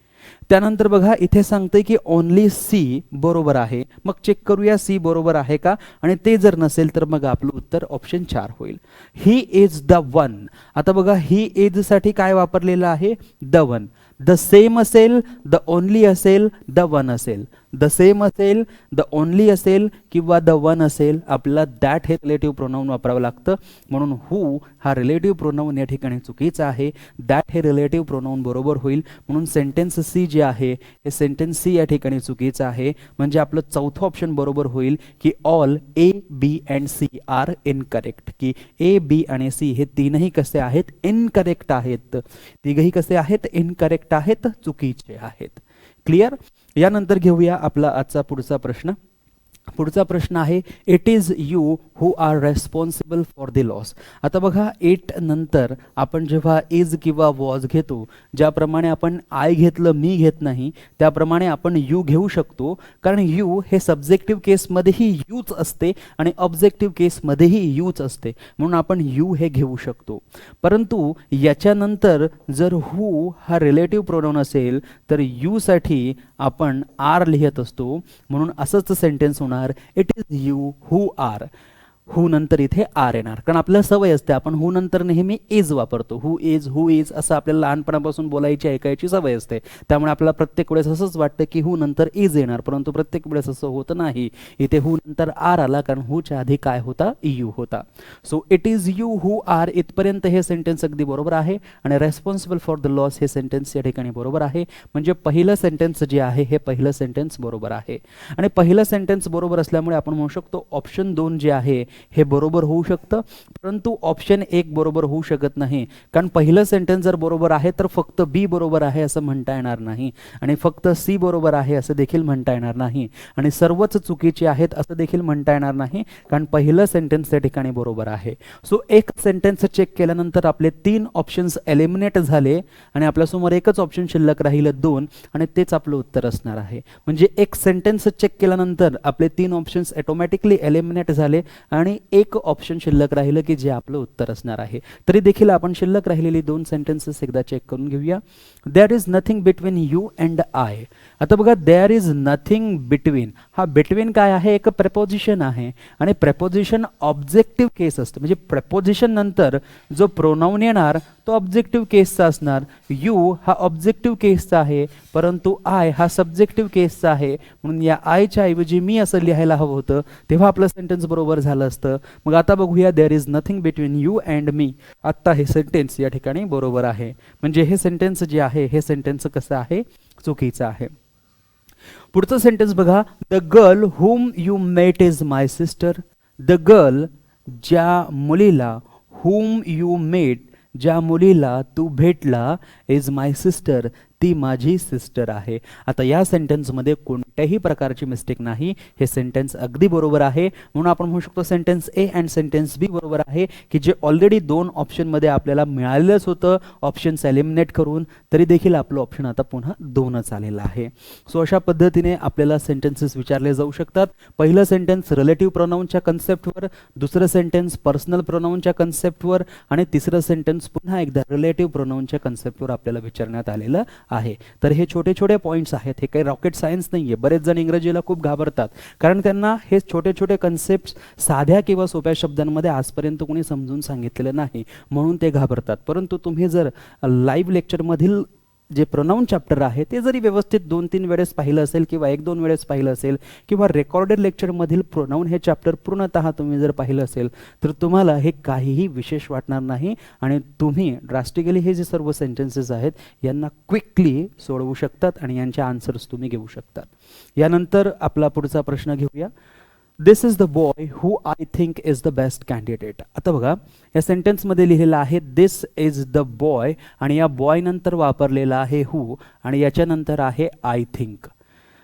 त्यानंतर बघा इथे सांगते की ओनली सी बरोबर आहे. मग चेक करूया सी बरोबर आहे का, आणि ते जर नसेल तर मग आपलं उत्तर ऑप्शन 4 होईल. He is the one. आता बघा ही इज साठी काय वापरलेलं आहे, द वन. द सेम असेल, द ओनली असेल, द वन असेल. द सेम असेल, द ओनली असेल किंवा द वन असेल, आपल्याला दॅट हे रिलेटिव्ह प्रोनाऊन वापरावं लागतं. म्हणून हू हा रिलेटिव्ह प्रोनाऊन या ठिकाणी चुकीचा आहे. दॅट हे रिलेटिव्ह प्रोनाऊन बरोबर होईल. म्हणून सेंटेन्स सी जे आहे हे सेंटेन्स सी या ठिकाणी चुकीचं आहे. म्हणजे आपलं चौथं ऑप्शन बरोबर होईल की all A B and C are incorrect. की ए बी आणि सी हे तीनही कसे आहेत, इनकरेक्ट आहेत. तिघही कसे आहेत, इनकरेक्ट आहेत, चुकीचे आहेत. क्लिअर. यानंतर घेऊया आपला आजचा पुढचा प्रश्न. पुढचा प्रश्न आहे it is you who R responsible for the loss. आता बघा इट नंतर आपण जेव्हा इज किंवा वॉज घेतो, ज्याप्रमाणे आपण आय घेतलं मी घेत नाही त्याप्रमाणे आपण यू घेऊ शकतो. कारण यू हे सब्जेक्टिव्ह केसमध्येही यूच असते आणि ऑब्जेक्टिव्ह केसमध्येही यूच असते, म्हणून आपण यू हे घेऊ शकतो. परंतु याच्यानंतर जर हू हा रिलेटिव्ह प्रोनाऊन असेल तर यू साठी आपण आर लिहित असतो. म्हणून असंच सेंटेन्स होणार it is you who are. Who नंतर इथे आर येणार, कारण आपल्याला सवय असते आपण हू नंतर नेहमी इज वापरतो. हू इज असं आपल्याला लहानपणापासून बोलायची ऐकायची सवय असते. त्यामुळे आपल्याला प्रत्येक वेळेस असंच वाटतं की हू नंतर इज येणार, परंतु प्रत्येक वेळेस असं होत नाही. इथे हू नंतर आर आला कारण हूच्या आधी काय होता, यू होता. So it is you who R इथपर्यंत हे सेंटेन्स अगदी बरोबर आहे. आणि रेस्पॉन्सिबल फॉर द लॉस हे सेंटेन्स या ठिकाणी बरोबर आहे. म्हणजे पहिलं सेंटेन्स जे आहे हे पहिलं सेंटेन्स बरोबर आहे. आणि पहिलं सेंटेन्स बरोबर असल्यामुळे आपण म्हणू शकतो ऑप्शन 2 जे आहे हे बरोबर होऊ शकतं. परंतु ऑप्शन 1 बरोबर होऊ शकत नाही, कारण पहिलं सेंटेन्स जर बरोबर आहे तर फक्त बी बरोबर आहे असं म्हणता येणार नाही, आणि फक्त सी बरोबर आहे असं देखील म्हणता येणार नाही, आणि सर्वच चुकीचे आहेत असं देखील म्हणता येणार नाही, कारण पहिलं सेंटेन्स त्या ठिकाणी बरोबर आहे. सो एक सेंटेन्स चेक केल्यानंतर आपले 3 ऑप्शन्स एलिमिनेट झाले आणि आपल्यासमोर एकच ऑप्शन शिल्लक राहिलं 2, आणि तेच आपलं उत्तर असणार आहे. म्हणजे एक सेंटेन्स चेक केल्यानंतर आपले 3 ऑप्शन्स ऑटोमॅटिकली एलिमिनेट झाले आणि एक ऑप्शन शिल्लक राहिलं की जे आपलं उत्तर असणार आहे. तरी देखील आपण शिल्लक राहिलेली 2 सेंटेन्सेस एकदा चेक करून घेऊया. There is nothing between you and I. आता बघा देअर इज नथिंग बिटवीन, हा बिटवीन काय आहे, एक प्रेपोजिशन आहे, आणि प्रेपोजिशन ऑब्जेक्टिव्ह केस असतं. म्हणजे प्रेपोजिशन नंतर जो प्रोनाऊन येणार तो ऑब्जेक्टिव्ह केसचा असणार. यू हा ऑब्जेक्टिव्ह केसचा आहे, परंतु आय हा सब्जेक्टिव्ह केसचा आहे. म्हणून या आयच्या ऐवजी मी असं लिहायला हवं होतं, तेव्हा आपलं सेंटेन्स बरोबर झालं असतं. मग आता बघूया there is nothing between you and me. आता हे सेंटेन्स या ठिकाणी बरोबर आहे. म्हणजे हे सेंटेन्स जे आहे हे सेंटेन्स कसं आहे, चुकीचं आहे. पुढचं सेंटेन्स बघा. The girl whom you met is my sister. The girl ज्या मुलीला, हुम यू मेट ज्या मुलीला तू भेटला, इज माय सिस्टर ती माझी सिस्टर आहे. आता या सेंटेन्समध्ये कोणत्याही प्रकारची मिस्टेक नाही, हे सेंटेन्स अगदी बरोबर आहे. म्हणून आपण म्हणू शकतो सेंटेन्स ए अँड सेंटेन्स बी बरोबर आहे, की जे ऑलरेडी 2 ऑप्शनमध्ये आपल्याला मिळालेलंच होतं ऑप्शन्स एलिमिनेट करून, तरी देखील आपलं ऑप्शन आता पुन्हा 2च आलेलं आहे. सो अशा पद्धतीने आपल्याला सेंटेन्सेस विचारले जाऊ शकतात. पहिलं सेंटेन्स रिलेटिव्ह प्रोनाऊनच्या कन्सेप्टवर, दुसरं सेंटेन्स पर्सनल प्रोनाऊनच्या कन्सेप्टवर, आणि तिसरं सेंटेन्स पुन्हा एकदा रिलेटिव्ह प्रोनाऊनच्या कन्सेप्टवर आपल्याला विचारण्यात आलेलं आहे. तर हे छोटे छोटे पॉइंट्स आहेत, हे काही रॉकेट सायन्स नाहीये. बरेच जण इंग्रजीला खूप घाबरतात कारण त्यांना हे छोटे छोटे कन्सेप्ट साध्या किंवा सोप्या शब्दांमध्ये आजपर्यंत कोणी समजून सांगितलेलं नाही, म्हणून ते घाबरतात. परंतु तुम्ही जर लाईव्ह लेक्चरमधील जे प्रोनाऊन चॅप्टर आहे ते जरी व्यवस्थित 2-3 वेळेस पाहिलं असेल किंवा 1-2 वेळेस पाहिलं असेल, किंवा रेकॉर्डेड लेक्चरमधील प्रोनाऊन हे चॅप्टर पूर्णतः तुम्ही जर पाहिलं असेल तर तुम्हाला हे काहीही विशेष वाटणार नाही, आणि तुम्ही ड्रास्टिकली हे जे सर्व सेंटेन्सेस आहेत यांना क्विकली सोडवू शकतात आणि यांचे आन्सर्स तुम्ही घेऊ शकतात. यानंतर आपला पुढचा प्रश्न घेऊया. This is the boy who I think is the best candidate. आता बघा या सेंटेन्समध्ये लिहिलेलं आहे दिस इज द बॉय, आणि या बॉय नंतर वापरलेला आहे हू, आणि याच्यानंतर आहे आय थिंक.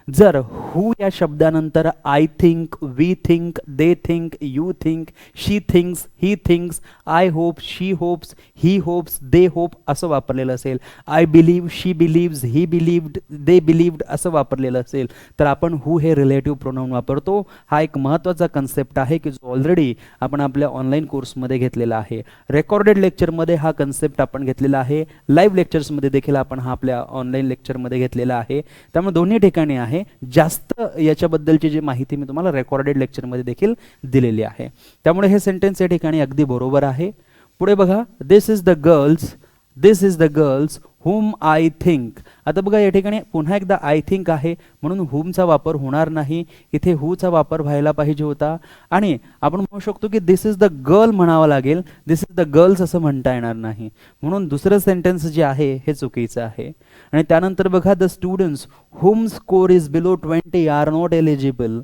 जर हू या शब्दानंतर I think, we think, they think, you think, she thinks, he thinks, I hope, she hopes, he hopes, they hope असं वापरलेलं असेल, I believe, she believes, he believed, they believed असं वापरलेलं असेल, तर आपण हू हे रिलेटिव्ह प्रोनाऊन वापरतो. हा एक महत्त्वाचा कन्सेप्ट आहे की जो ऑलरेडी आपण आपल्या ऑनलाईन कोर्समध्ये घेतलेला आहे. रेकॉर्डेड लेक्चरमध्ये हा कन्सेप्ट आपण घेतलेला आहे, लाईव्ह लेक्चर्समध्ये देखील आपण हा आपल्या ऑनलाईन लेक्चरमध्ये घेतलेला आहे. त्यामुळे दोन्ही ठिकाणी आहे. जास्त याच्याबद्दलची जी माहिती मी तुम्हाला रेकॉर्डेड लेक्चरमध्ये देखील दिलेली आहे. त्यामुळे हे सेंटेन्स या ठिकाणी अगदी बरोबर आहे. पुढे बघा, this is the girls whom I think. आता बघा या ठिकाणी पुन्हा एकदा आय थिंक आहे म्हणून हुमचा वापर होणार नाही, इथे हूचा वापर व्हायला पाहिजे होता. आणि आपण म्हणू शकतो की दिस इज द गर्ल म्हणावं लागेल, दिस इज द गर्ल्स असं म्हणता येणार नाही, म्हणून दुसरं सेंटेन्स जे आहे हे चुकीचं आहे. आणि त्यानंतर बघा, the students whom score is below 20 are not eligible.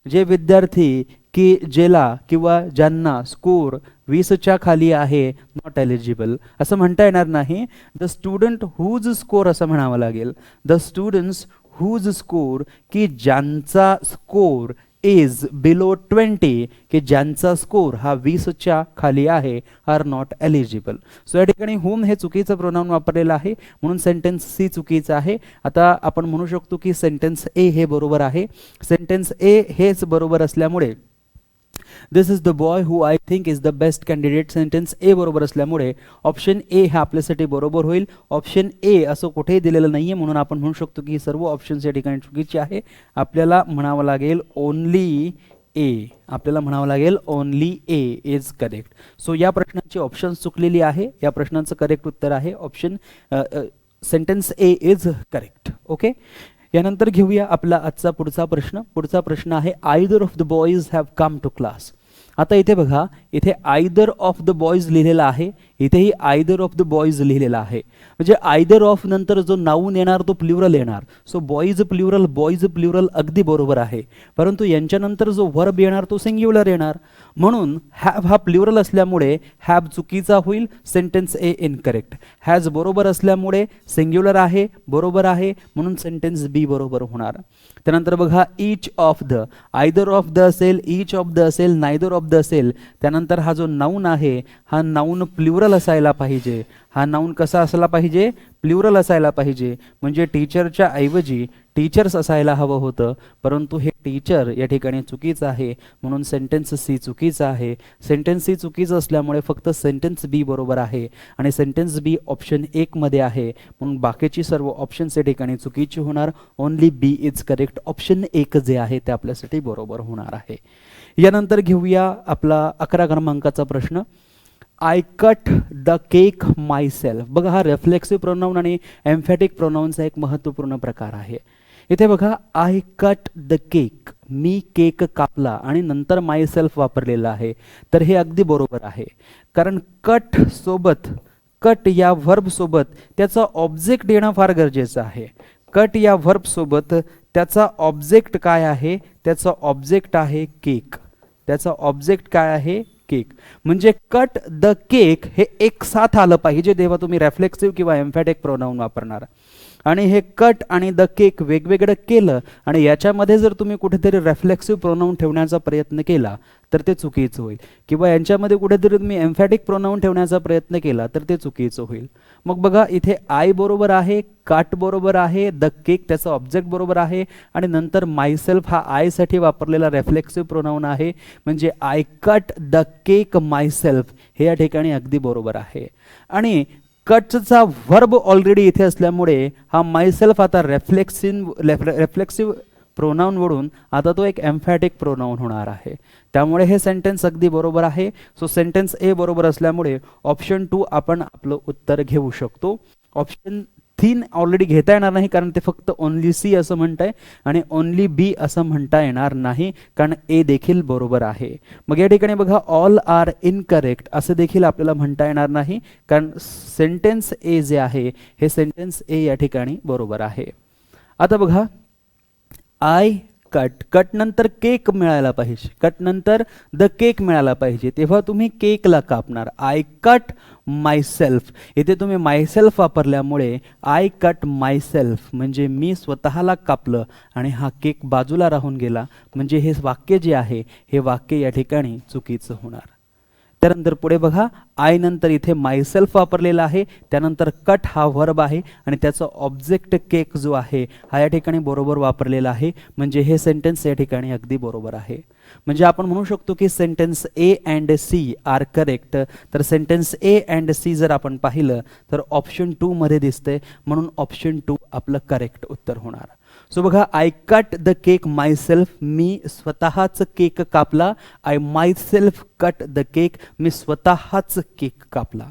जे विद्यार्थी की ज्याला किंवा ज्यांना स्कोर 20च्या खाली आहे, नॉट एलिजिबल असं म्हणता येणार नाही. द स्टुडंट हुज स्कोर असं म्हणावं लागेल. द स्टुडंट्स हुज स्कोर की ज्यांचा स्कोर इज बिलो 20 की ज्यांचा स्कोर हा 20च्या खाली आहे, आर नॉट एलिजिबल. सो या ठिकाणी हुम हे चुकीचं प्रोनाउन वापरलेलं आहे म्हणून सेंटेन्स सी चुकीचं आहे. आता आपण म्हणू शकतो की सेंटेन्स ए हे बरोबर आहे. सेंटेन्स ए हेच बरोबर असल्यामुळे this is the boy who I think is the best candidate, sentence A बरोबर असल्यामुळे ऑप्शन ए हा आपल्यासाठी बरोबर होईल. ऑप्शन ए असं कुठेही दिलेलं नाहीये म्हणून आपण म्हणू शकतो की सर्व ऑप्शन्स या ठिकाणी चुकीचे आहे. आपल्याला म्हणावं लागेल ओनली ए, आपल्याला म्हणावं लागेल only A is correct. So या प्रश्नाची ऑप्शन्स चुकलेली आहे. या प्रश्नाचं करेक्ट उत्तर आहे option sentence A is correct. Okay, यानंतर घेऊया आपला आजचा पुढचा प्रश्न. पुढचा प्रश्न आहे either of the boys have come to class. आता इथे बघा, इथे आयदर ऑफ द बॉयज लिहिलेला आहे, इथेही आयदर ऑफ द बॉयज लिहिलेला आहे. म्हणजे आयदर ऑफ नंतर जो नाऊन येणार तो प्ल्युरल येणार. सो बॉयज प्ल्युरल अगदी बरोबर आहे. परंतु यांच्यानंतर जो वर्ब येणार तो सिंग्युलर येणार, म्हणून हॅव हा प्ल्युरल असल्यामुळे हॅव चुकीचा होईल, सेंटेन्स ए इनकरेक्ट. हॅज बरोबर असल्यामुळे सिंग्युलर आहे, बरोबर आहे, म्हणून सेंटेन्स बी बरोबर होणार. त्यानंतर बघा, each of the, either of the असेल, ईच ऑफ द असेल, नायदर ऑफ द असेल, त्यानंतर हा जो नाऊन आहे हा नाऊन प्ल्युरल असायला पाहिजे. हा नाऊन कसा असला पाहिजे, प्ल्युरल असायला पाहिजे. म्हणजे टीचरच्या ऐवजी टीचर्स असायला हवं होतं, परंतु हे टीचर या ठिकाणी चुकीचं आहे म्हणून सेंटेन्स सी चुकीचं आहे. सेंटेन्स सी चुकीचं असल्यामुळे फक्त सेंटेन्स बी बरोबर आहे आणि सेंटेन्स बी ऑप्शन 1 मध्ये आहे म्हणून बाकीची सर्व ऑप्शन्स या ठिकाणी चुकीची होणार. Only B is correct. Option 1 जे आहे ते आपल्यासाठी बरोबर होणार आहे. यानंतर घेऊया आपला 11 क्रमांकाचा प्रश्न. I cut the cake my self. बघा, हा रिफ्लेक्सिव्ह प्रोनाऊन आणि एम्फॅटिक प्रोनाऊनचा एक महत्त्वपूर्ण प्रकार आहे. इथे बघा, I cut the cake, me cake कापला आणि नंतर माय सेल्फ वापरलेला आहे, तर हे अगदी बरोबर आहे. कारण कट सोबत, कट या व्हर्ब सोबत त्याचा ऑब्जेक्ट येणं फार गरजेचं आहे. कट या व्हर्ब सोबत त्याचा ऑब्जेक्ट काय आहे, त्याचा ऑब्जेक्ट आहे केक. त्याचा ऑब्जेक्ट काय आहे, केक. म्हणजे कट द केक हे एक साथ आलं पाहिजे तेव्हा तुम्ही रेफ्लेक्सिव्ह किंवा एम्फॅटिक प्रोनाऊन वापरणार. आणि हे कट आणि द केक वेगवेगळं केलं आणि याच्यामध्ये जर तुम्ही कुठेतरी रेफ्लेक्सिव्ह प्रोनाऊन ठेवण्याचा प्रयत्न केला तर ते चुकीचं होईल, किंवा यांच्यामध्ये कुठेतरी तुम्ही एम्फॅटिक प्रोनाऊन ठेवण्याचा प्रयत्न केला तर ते चुकीचं होईल. मग बघा, इथे आय बरोबर आहे, कट बरोबर आहे, द केक त्याचा ऑब्जेक्ट बरोबर आहे आणि नंतर मायसेल्फ हा आय साठी वापरलेला रेफ्लेक्सिव्ह प्रोनाऊन आहे. म्हणजे I cut the cake myself हे या ठिकाणी अगदी बरोबर आहे. आणि कटचा व्हर्ब ऑलरेडी इथे असल्यामुळे हा मायसेल्फ आता रेफ्लेक्सिव्ह प्रोनाऊन वरून आता तो एक एम्फॅटिक प्रोनाऊन होणार आहे. त्यामुळे हे सेंटेन्स अगदी बरोबर आहे. सो सेंटेन्स ए बरोबर असल्यामुळे ऑप्शन 2 आपण आपलं उत्तर घेऊ शकतो. ऑप्शन 3 ऑलरेडी घेता येणार नाही कारण ते फक्त ओनली सी असं म्हणताय आणि ओनली बी असं म्हणता येणार नाही कारण ए देखील बरोबर आहे. मग या ठिकाणी बघा, ऑल आर इनकरेक्ट असं देखील आपल्याला म्हणता येणार नाही कारण सेंटेन्स ए जे आहे हे सेंटेन्स ए या ठिकाणी बरोबर आहे. आता बघा, आय कट, कट नंतर केक मिळायला पाहिजे, कट नंतर द केक मिळायला पाहिजे, तेव्हा तुम्ही केकला कापणार. आय कट मायसेल्फ, इथे तुम्ही मायसेल्फ वापरल्यामुळे आय कट मायसेल्फ म्हणजे मी स्वतःला कापलं आणि हा केक बाजूला राहून गेला, म्हणजे हे वाक्य जे आहे हे वाक्य या ठिकाणी चुकीचं होणार. त्यानंतर पुढे बघा, आय नंतर इथे मायसेल्फ वापरलेला आहे, त्यानंतर कट हा वर्ब आहे आणि त्याचा ऑब्जेक्ट केक जो आहे हा या ठिकाणी बरोबर वापरलेला आहे, म्हणजे हे सेंटेन्स या ठिकाणी अगदी बरोबर आहे. म्हणजे आपण म्हणू शकतो की sentence A and C are correct. तर सेंटेन्स ए अँड सी जर आपण पाहिलं तर ऑप्शन 2 मध्ये दिसतंय, म्हणून ऑप्शन 2 आपलं करेक्ट उत्तर होणार. सो बघा, I cut the cake myself, मी स्वतःच केक कापला. I myself cut the cake, मी स्वतःच केक कापला.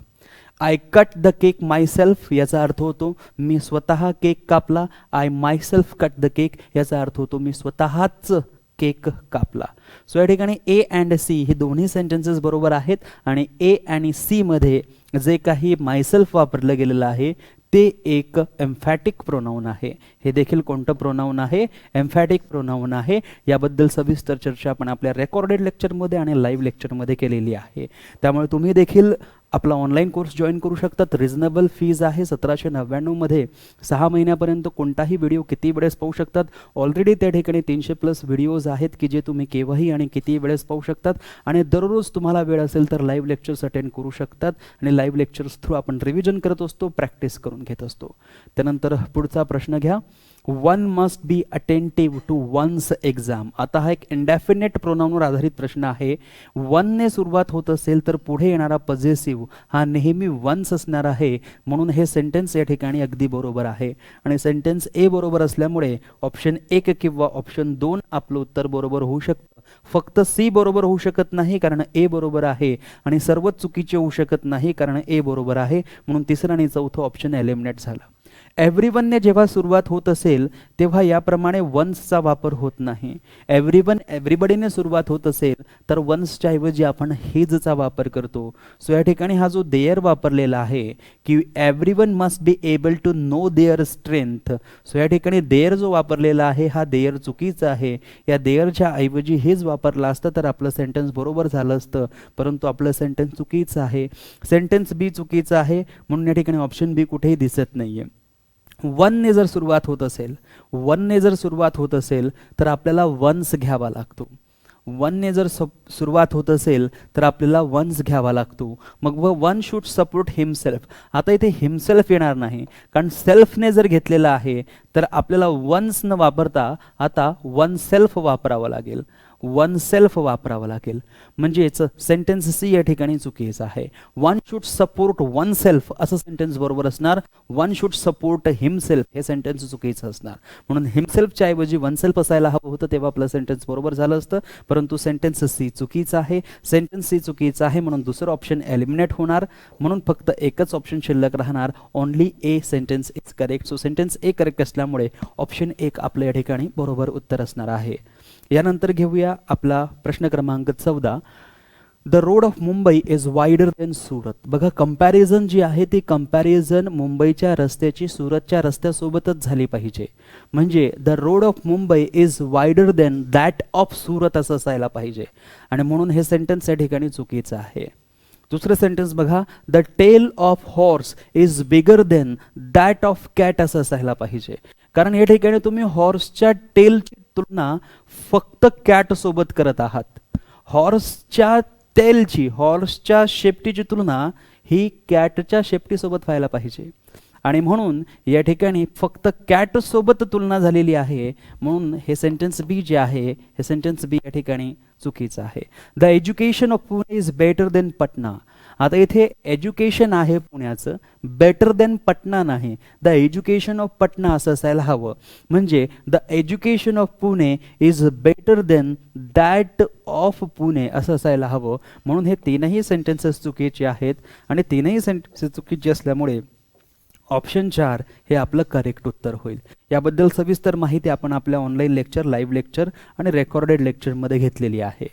I cut the cake myself याचा अर्थ होतो मी स्वतः केक कापला. I myself cut the cake याचा अर्थ होतो मी स्वतःच केक कापला. सो या ठिकाणी ए अँड सी ही दोन्ही सेंटेन्सेस बरोबर आहेत आणि ए आणि सी मध्ये जे काही मायसेल्फ वापरलं गेलेलं आहे ते एक एम्फॅटिक प्रोनाउन आहे. हे देखील कोणतं प्रोनाउन आहे? एम्फॅटिक प्रोनाउन आहे. याबद्दल सविस्तर चर्चा आपण आपल्या रेकॉर्डेड लेक्चरमध्ये आणि लाईव्ह लेक्चरमध्ये केलेली आहे. त्यामुळे तुम्ही देखील आपला ऑनलाईन कोर्स जॉईन करू शकतात. रिजनेबल फीज आहे 1799 मध्ये. 6 महिन्यापर्यंत कोणताही व्हिडिओ किती वेळेस पाहू शकतात. ऑलरेडी त्या ठिकाणी 300+ व्हिडिओज आहेत की जे तुम्ही केव्हाही आणि किती वेळेस पाहू शकतात आणि दररोज तुम्हाला वेळ असेल तर लाईव्ह लेक्चर्स अटेंड करू शकतात आणि लाईव्ह लेक्चर्स थ्रू आपण रिव्हिजन करत असतो, प्रॅक्टिस करून घेत असतो. त्यानंतर पुढचा प्रश्न घ्या. One must be attentive to one's exam. आता हा एक इंडेफिनेट प्रोनाउनवर आधारित प्रश्न आहे. वनने सुरुवात होत असेल तर पुढे येणारा पॉझेसिव्ह हा नेहमी वन्स असणार आहे, म्हणून हे सेंटेन्स या ठिकाणी अगदी बरोबर आहे. आणि सेंटेन्स ए बरोबर असल्यामुळे ऑप्शन 1 किंवा ऑप्शन 2 आपलं उत्तर बरोबर होऊ शकतं. फक्त सी बरोबर होऊ शकत नाही कारण ए बरोबर आहे आणि सर्वच चुकीचे होऊ शकत नाही कारण ए बरोबर आहे, म्हणून तिसरं आणि चौथं ऑप्शन एलिमिनेट झालं. एव्हरीवनने जेव्हा सुरुवात होत असेल तेव्हा याप्रमाणे वन्सचा वापर होत नाही. एव्हरीबडीने सुरुवात होत असेल तर वन्सच्या ऐवजी आपण हिजचा वापर करतो. सो या ठिकाणी हा जो देअर वापरलेला आहे की everyone must be able to know their strength, so या ठिकाणी देअर जो वापरलेला आहे हा देअर चुकीचा आहे. या देअरच्या ऐवजी हेच वापरला असतं तर आपलं सेंटेन्स बरोबर झालं असतं, परंतु आपलं सेंटेन्स चुकीचं आहे. सेंटेन्स बी चुकीचं आहे, म्हणून या ठिकाणी ऑप्शन बी कुठेही दिसत नाहीये. वनने जर सुरुवात होत असेल तर आपल्याला वन्स घ्यावा लागतो. वनने जर सुरुवात होत असेल तर आपल्याला वन्स घ्यावा लागतो. मग वन शुड सपोर्ट हिमसेल्फ. आता इथे हिमसेल्फ येणार नाही कारण सेल्फने जर घेतलेलं आहे तर आपल्याला वन्स न वापरता आता वन सेल्फ वापरावं लागेल. म्हणजेच सेंटेन्स सी या ठिकाणी चुकीचं आहे. One should support one self असं सेंटेन्स बरोबर असणार. वन शुड सपोर्ट हिमसेल्फ हे सेंटेन्स चुकीचं असणार, म्हणून हिमसेल्फच्या ऐवजी वन सेल्फ असायला हवं होतं, तेव्हा आपलं सेंटेन्स बरोबर झालं असतं, परंतु सेंटेन्स सी चुकीचं आहे. सेंटेन्स सी चुकीचं आहे म्हणून दुसरं ऑप्शन एलिमिनेट होणार, म्हणून फक्त एकच ऑप्शन शिल्लक राहणार. Only A sentence is correct. So sentence A correct असल्यामुळे ऑप्शन 1 आपल्या या ठिकाणी बरोबर उत्तर असणार आहे. यानंतर घेऊया आपला प्रश्न क्रमांक 14. The road of Mumbai is wider than Surat. बघा, कंपॅरिझन जी आहे ती कंपॅरिझन मुंबईच्या रस्त्याची सुरतच्या रस्त्यासोबतच झाली पाहिजे. म्हणजे the road of Mumbai is wider than that of Surat असं असायला पाहिजे आणि म्हणून हे सेंटेन्स या ठिकाणी चुकीचं आहे. दुसरं सेंटेन्स बघा, the tail of horse is bigger than that of cat असं असायला पाहिजे, कारण या ठिकाणी तुम्ही हॉर्सच्या टेलची तुलना फक्त कॅट सोबत करत आहात. हॉर्सच्या टेलची, हॉर्सच्या शेपटीची तुलना ही कॅटच्या शेपटीसोबत व्हायला पाहिजे आणि म्हणून या ठिकाणी फक्त कॅट सोबत तुलना झालेली आहे, म्हणून हे सेंटेन्स बी जे आहे हे सेंटेन्स बी या ठिकाणी चुकीचं आहे. The education of Pune is better than Patna. आता इथे एज्युकेशन आहे पुण्याचं, बेटर देन पटना नाही. द एज्युकेशन ऑफ पटना असं असायला हवं. म्हणजे the education of Pune is better than that of Pune असं असायला हवं, म्हणून हे तीनही सेंटेन्सेस चुकीचे आहेत आणि तीनही सेंटेन्सेस चुकीचे असल्यामुळे ऑप्शन 4 हे आपलं करेक्ट उत्तर होईल. याबद्दल सविस्तर माहिती आपण आपल्या ऑनलाईन लेक्चर, लाईव्ह लेक्चर आणि रेकॉर्डेड लेक्चरमध्ये घेतलेली आहे.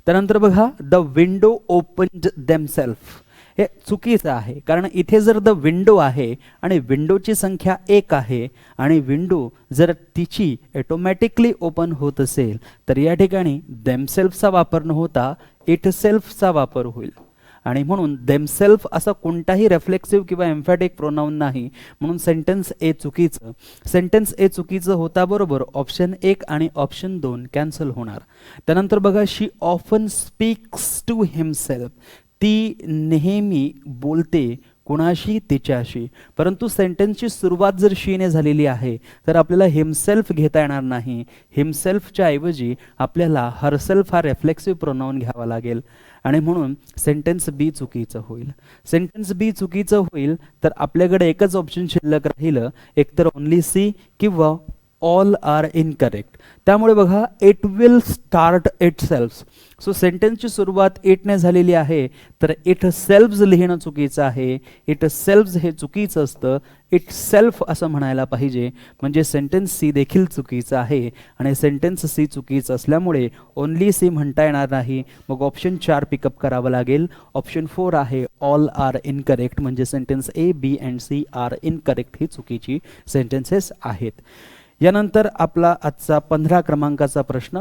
त्यानंतर बघा, द विंडो ओपन्ड देमसेल्फ. हे चुकीचं आहे, कारण इथे जर द विंडो आहे आणि विंडोची संख्या 1 आहे आणि विंडो जर तिची ऑटोमॅटिकली ओपन होत असेल तर या ठिकाणी देमसेल्फचा वापर न होता इट सेल्फचा वापर होईल. आणि म्हणून देमसेल्फ असा कोणताही रेफ्लेक्सिव्ह किंवा एम्फॅटिक प्रोनाउन नाही, म्हणून सेंटेन्स ए चुकीचं. सेंटेन्स ए चुकीचं होता बरोबर ऑप्शन 1 आणि ऑप्शन 2 कॅन्सल होणार. त्यानंतर बघा, शी ऑफन स्पीक्स टू हिमसेल्फ, ती नेहमी बोलते कुणाशी, तिच्याशी. परंतु सेंटेन्सची सुरुवात जर शीने झालेली आहे तर आपल्याला हिमसेल्फ घेता येणार नाही. हिमसेल्फच्या ऐवजी आपल्याला हरसेल्फ हा रेफ्लेक्सिव्ह प्रोनाउन घ्यावा लागेल आणि म्हणून सेंटेन्स बी चुकीचं होईल. सेंटेन्स बी चुकीचं होईल तर आपल्याकडे एकच ऑप्शन शिल्लक राहिलं, एकतर ओनली सी किंवा ऑल आर इनकरेक्ट. त्यामुळे बघा, it will start itself. So सेंटेन्सची सुरुवात इटने झालेली आहे तर इट सेल्फ्स लिहिणं चुकीचं आहे. इट सेल्फ्स हे चुकीचं असतं, इट सेल्फ असं म्हणायला पाहिजे. म्हणजे सेंटेन्स सी देखील चुकीचं आहे आणि सेंटेन्स सी चुकीचं असल्यामुळे ओनली सी म्हणता येणार नाही. मग ऑप्शन 4 पिकअप करावं लागेल. ऑप्शन 4 आहे ऑल आर इनकरेक्ट. म्हणजे sentence A, B and C are incorrect ही चुकीची सेंटेन्सेस आहेत. यानंतर आपला आजचा 15 क्रमांकाचा प्रश्न,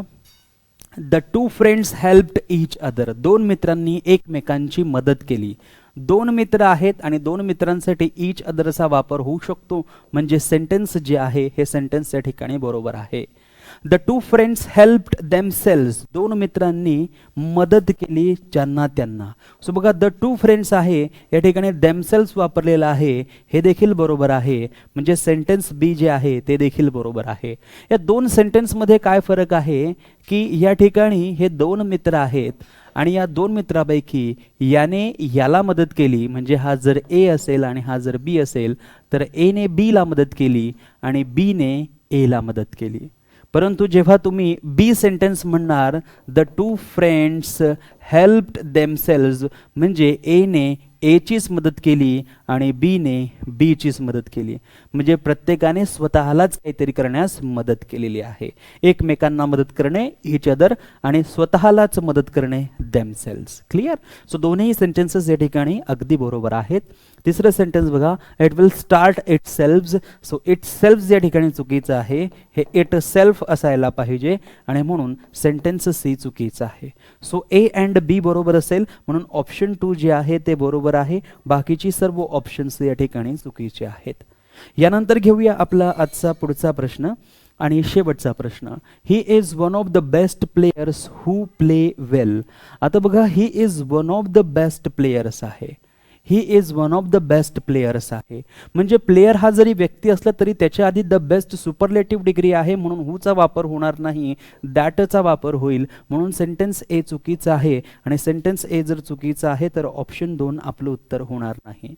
the two friends helped each other. दोन मित्रांनी एकमेकांची मदत केली. दोन मित्र आहेत आणि दोन मित्रांसाठी ईच अदरचा वापर होऊ शकतो. म्हणजे सेंटेन्स जे आहे हे सेंटेन्स या ठिकाणी बरोबर आहे. The two friends helped themselves. दोन मित्रांनी मदत केली ज्यांना त्यांना. सो बघा, द टू फ्रेंड्स आहे या ठिकाणी देमसेल्व्स वापरलेला आहे, हे देखील बरोबर आहे. म्हणजे सेंटेन्स बी जे आहे ते देखील बरोबर आहे. या दोन सेंटेन्समध्ये काय फरक आहे की या ठिकाणी हे दोन मित्र आहेत आणि या दोन मित्रापैकी याने याला मदत केली. म्हणजे हा जर ए असेल आणि हा जर बी असेल तर एने बीला मदत केली आणि बीने एला मदत केली. परंतु जेव्हा तुम्ही बी सेंटेन्स म्हणणार, the two friends helped themselves, म्हणजे एने एचीच मदत केली आणि बीने बीचीच मदत केली. म्हणजे प्रत्येकाने स्वतःलाच काहीतरी करण्यास मदत केलेली आहे. एकमेकांना मदत करणे ईच अदर आणि स्वतःलाच मदत करणे देमसेल्व्स. क्लिअर? सो दोन्ही सेंटेन्सेस या ठिकाणी अगदी बरोबर आहेत. तिसरं सेंटेन्स बघा, it will start it selves. So it selves या ठिकाणी चुकीचं आहे, हे इट सेल्फ असायला पाहिजे आणि म्हणून सेंटेन्स सी चुकीचं आहे. सो ए अँड बी बरोबर असेल म्हणून ऑप्शन 2 जे आहे ते बरोबर आहे. बाकीची सर्व ऑप्शन्स या ठिकाणी चुकीचे आहेत. यानंतर घेऊया आपला आजचा पुढचा प्रश्न आणि शेवटचा प्रश्न. He is one of the best players who play well. आता बघा, he is one of the best players आहे. He is one of the best players आहे. म्हणजे प्लेयर हा जरी व्यक्ती असला तरी त्याच्या आधी द बेस्ट सुपरलेटिव्ह डिग्री आहे म्हणून हूचा वापर होणार नाही, दॅटचा वापर होईल. म्हणून सेंटेन्स ए चुकीचा आहे आणि सेंटेन्स ए जर चुकीचा आहे तर ऑप्शन 2 आपलं उत्तर होणार नाही.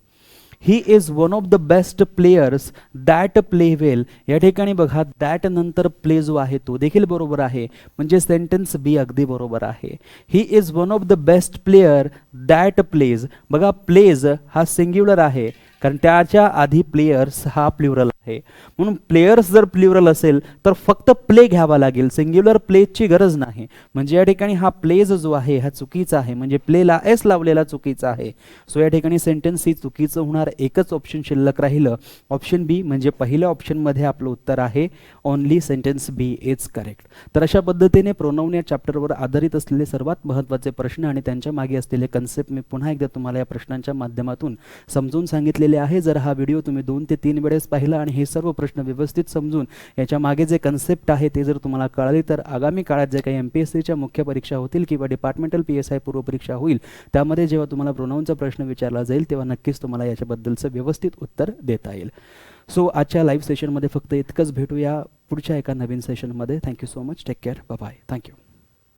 He is one of the best players that play well. या ठिकाणी बघा, दॅट नंतर प्ले जो आहे तो देखील बरोबर आहे. म्हणजे सेंटेन्स बी अगदी बरोबर आहे. He is one of the best player that plays. बघा, प्लेज हा सिंग्युलर आहे कारण त्याच्या आधी प्लेयर्स हा प्लुरल आहे. म्हणून प्लेयर्स जर प्लुरल असेल तर फक्त प्ले घ्यावा लागेल, सिंग्युलर प्लेजची गरज नाही. म्हणजे या ठिकाणी हा प्लेज जो आहे हा चुकीचा आहे. म्हणजे प्लेला एस लावलेला चुकीचा आहे. सो या ठिकाणी सेंटेन्स ही चुकीचं होणार. एकच ऑप्शन शिल्लक राहिलं, ऑप्शन बी. म्हणजे पहिल्या ऑप्शनमध्ये आपलं उत्तर आहे only sentence B is correct. तर अशा पद्धतीने प्रोनाउन या चॅप्टरवर आधारित असलेले सर्वात महत्त्वाचे प्रश्न आणि त्यांच्या मागे असलेले कन्सेप्ट मी पुन्हा एकदा तुम्हाला या प्रश्नांच्या माध्यमातून समजून सांगितलेले आहे. जर हा व्हिडिओ तुम्ही 2 ते 3 वेळेस पाहिला आणि हे सर्व प्रश्न व्यवस्थित समजून याच्या मागे जे कन्सेप्ट आहे ते जर तुम्हाला कळाले तर आगामी काळात जे काही MPSCच्या मुख्य परीक्षा होतील किंवा डिपार्टमेंटल PSI पूर्व परीक्षा होईल त्यामध्ये जेव्हा तुम्हाला प्रोनाउनचा प्रश्न विचारला जाईल तेव्हा नक्कीच तुम्हाला याच्याबद्दलचं व्यवस्थित उत्तर देता येईल. सो आजच्या लाईव्ह सेशनमध्ये फक्त इतकंच. भेटूया पुढच्या एका नवीन सेशनमध्ये. Thank you so much. Take care. Bye bye. Thank you.